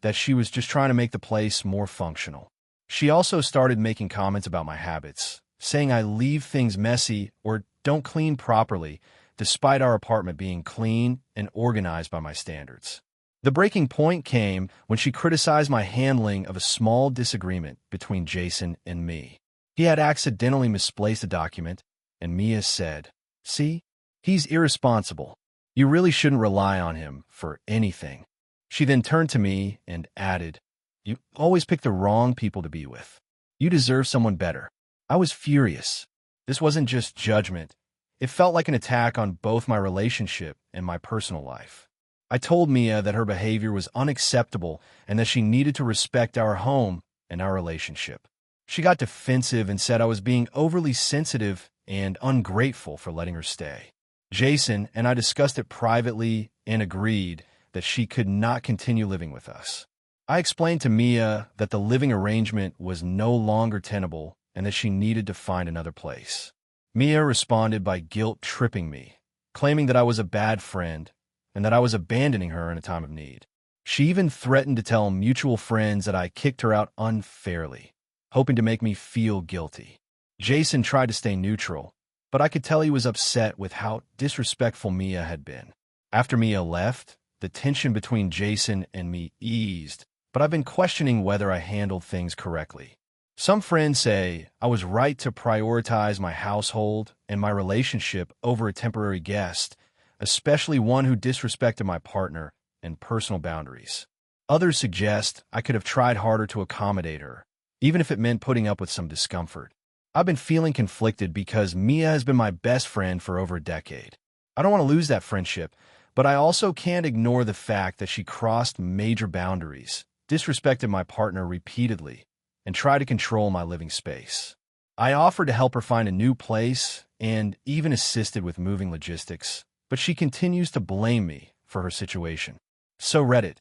that she was just trying to make the place more functional. She also started making comments about my habits, saying I leave things messy or don't clean properly, despite our apartment being clean and organized by my standards. The breaking point came when she criticized my handling of a small disagreement between Jason and me. He had accidentally misplaced a document, and Mia said, "See, he's irresponsible. You really shouldn't rely on him for anything." She then turned to me and added, "You always pick the wrong people to be with. You deserve someone better." I was furious. This wasn't just judgment. It felt like an attack on both my relationship and my personal life. I told Mia that her behavior was unacceptable and that she needed to respect our home and our relationship. She got defensive and said I was being overly sensitive and ungrateful for letting her stay. Jason and I discussed it privately and agreed that she could not continue living with us. I explained to Mia that the living arrangement was no longer tenable and that she needed to find another place. Mia responded by guilt-tripping me, claiming that I was a bad friend and that I was abandoning her in a time of need. She even threatened to tell mutual friends that I kicked her out unfairly, hoping to make me feel guilty. Jason tried to stay neutral, but I could tell he was upset with how disrespectful Mia had been. After Mia left, the tension between Jason and me eased, but I've been questioning whether I handled things correctly. Some friends say I was right to prioritize my household and my relationship over a temporary guest, especially one who disrespected my partner and personal boundaries. Others suggest I could have tried harder to accommodate her, even if it meant putting up with some discomfort. I've been feeling conflicted because Mia has been my best friend for over a decade. I don't want to lose that friendship, but I also can't ignore the fact that she crossed major boundaries, disrespected my partner repeatedly, and tried to control my living space. I offered to help her find a new place and even assisted with moving logistics, but she continues to blame me for her situation. So Reddit,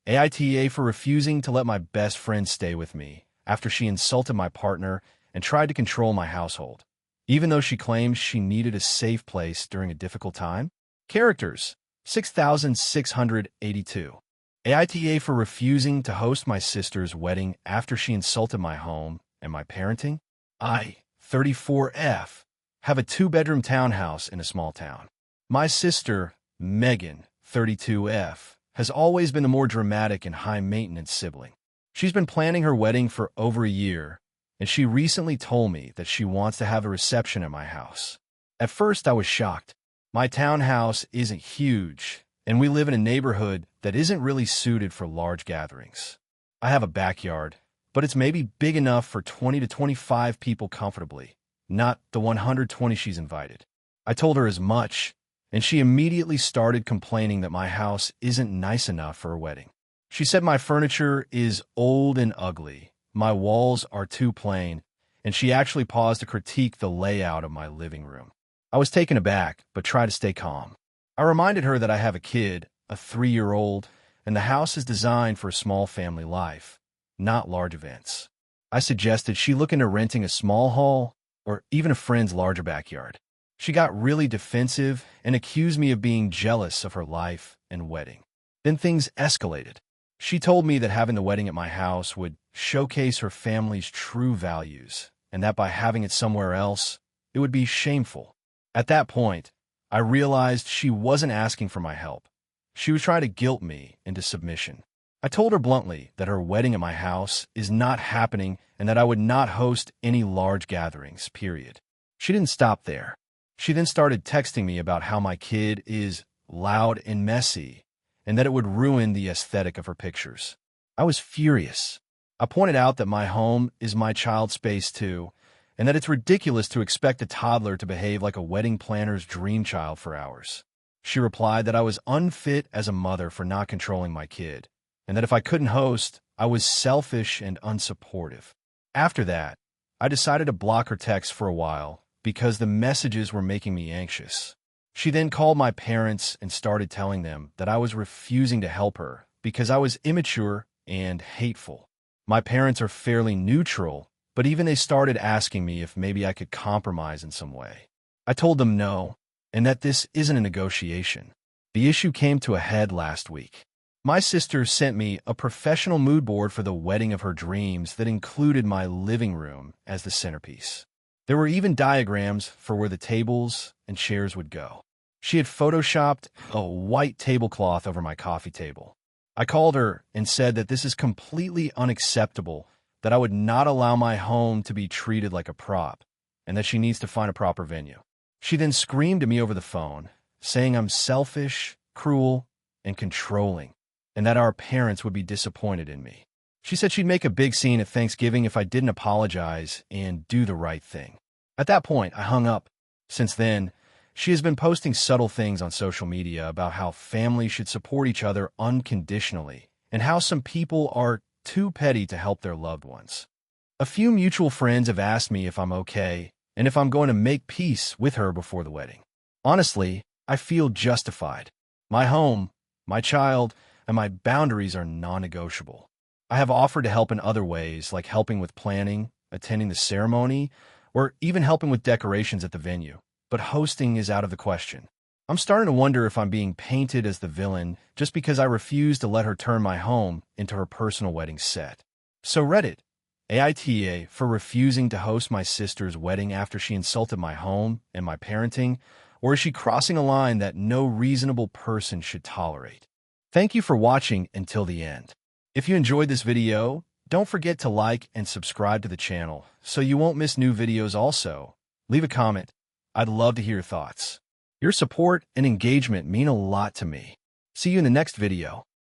AITA for refusing to let my best friend stay with me after she insulted my partner and tried to control my household, even though she claims she needed a safe place during a difficult time. Characters, 6,682. AITA for refusing to host my sister's wedding after she insulted my home and my parenting. I, 34F, have a 2-bedroom townhouse in a small town. My sister, Megan, 32F, has always been the more dramatic and high-maintenance sibling. She's been planning her wedding for over a year, and she recently told me that she wants to have a reception at my house. At first, I was shocked. My townhouse isn't huge, and we live in a neighborhood that isn't really suited for large gatherings. I have a backyard, but it's maybe big enough for 20 to 25 people comfortably, not the 120 she's invited. I told her as much, and she immediately started complaining that my house isn't nice enough for a wedding. She said my furniture is old and ugly, my walls are too plain, and she actually paused to critique the layout of my living room. I was taken aback, but tried to stay calm. I reminded her that I have a kid, a 3-year-old, and the house is designed for a small family life, not large events. I suggested she look into renting a small hall or even a friend's larger backyard. She got really defensive and accused me of being jealous of her life and wedding. Then things escalated. She told me that having the wedding at my house would showcase her family's true values, and that by having it somewhere else, it would be shameful. At that point, I realized she wasn't asking for my help. She was trying to guilt me into submission. I told her bluntly that her wedding at my house is not happening and that I would not host any large gatherings, period. She didn't stop there. She then started texting me about how my kid is loud and messy, and that it would ruin the aesthetic of her pictures. I was furious. I pointed out that my home is my child's space too, and that it's ridiculous to expect a toddler to behave like a wedding planner's dream child for hours. She replied that I was unfit as a mother for not controlling my kid, and that if I couldn't host, I was selfish and unsupportive. After that, I decided to block her texts for a while because the messages were making me anxious. She then called my parents and started telling them that I was refusing to help her because I was immature and hateful. My parents are fairly neutral, but even they started asking me if maybe I could compromise in some way. I told them no, and that this isn't a negotiation. The issue came to a head last week. My sister sent me a professional mood board for the wedding of her dreams that included my living room as the centerpiece. There were even diagrams for where the tables and chairs would go. She had photoshopped a white tablecloth over my coffee table. I called her and said that this is completely unacceptable, that I would not allow my home to be treated like a prop, and that she needs to find a proper venue. She then screamed at me over the phone, saying I'm selfish, cruel, and controlling, and that our parents would be disappointed in me. She said she'd make a big scene at Thanksgiving if I didn't apologize and do the right thing. At that point, I hung up. Since then, She has been posting subtle things on social media about how families should support each other unconditionally and how some people are too petty to help their loved ones. A few mutual friends have asked me if I'm okay and if I'm going to make peace with her before the wedding. Honestly, I feel justified. My home, my child, and my boundaries are non-negotiable. I have offered to help in other ways, like helping with planning, attending the ceremony, or even helping with decorations at the venue. But hosting is out of the question. I'm starting to wonder if I'm being painted as the villain just because I refuse to let her turn my home into her personal wedding set. So Reddit, AITA for refusing to host my sister's wedding after she insulted my home and my parenting, or is she crossing a line that no reasonable person should tolerate? Thank you for watching until the end. If you enjoyed this video, don't forget to like and subscribe to the channel so you won't miss new videos also. Leave a comment. I'd love to hear your thoughts. Your support and engagement mean a lot to me. See you in the next video.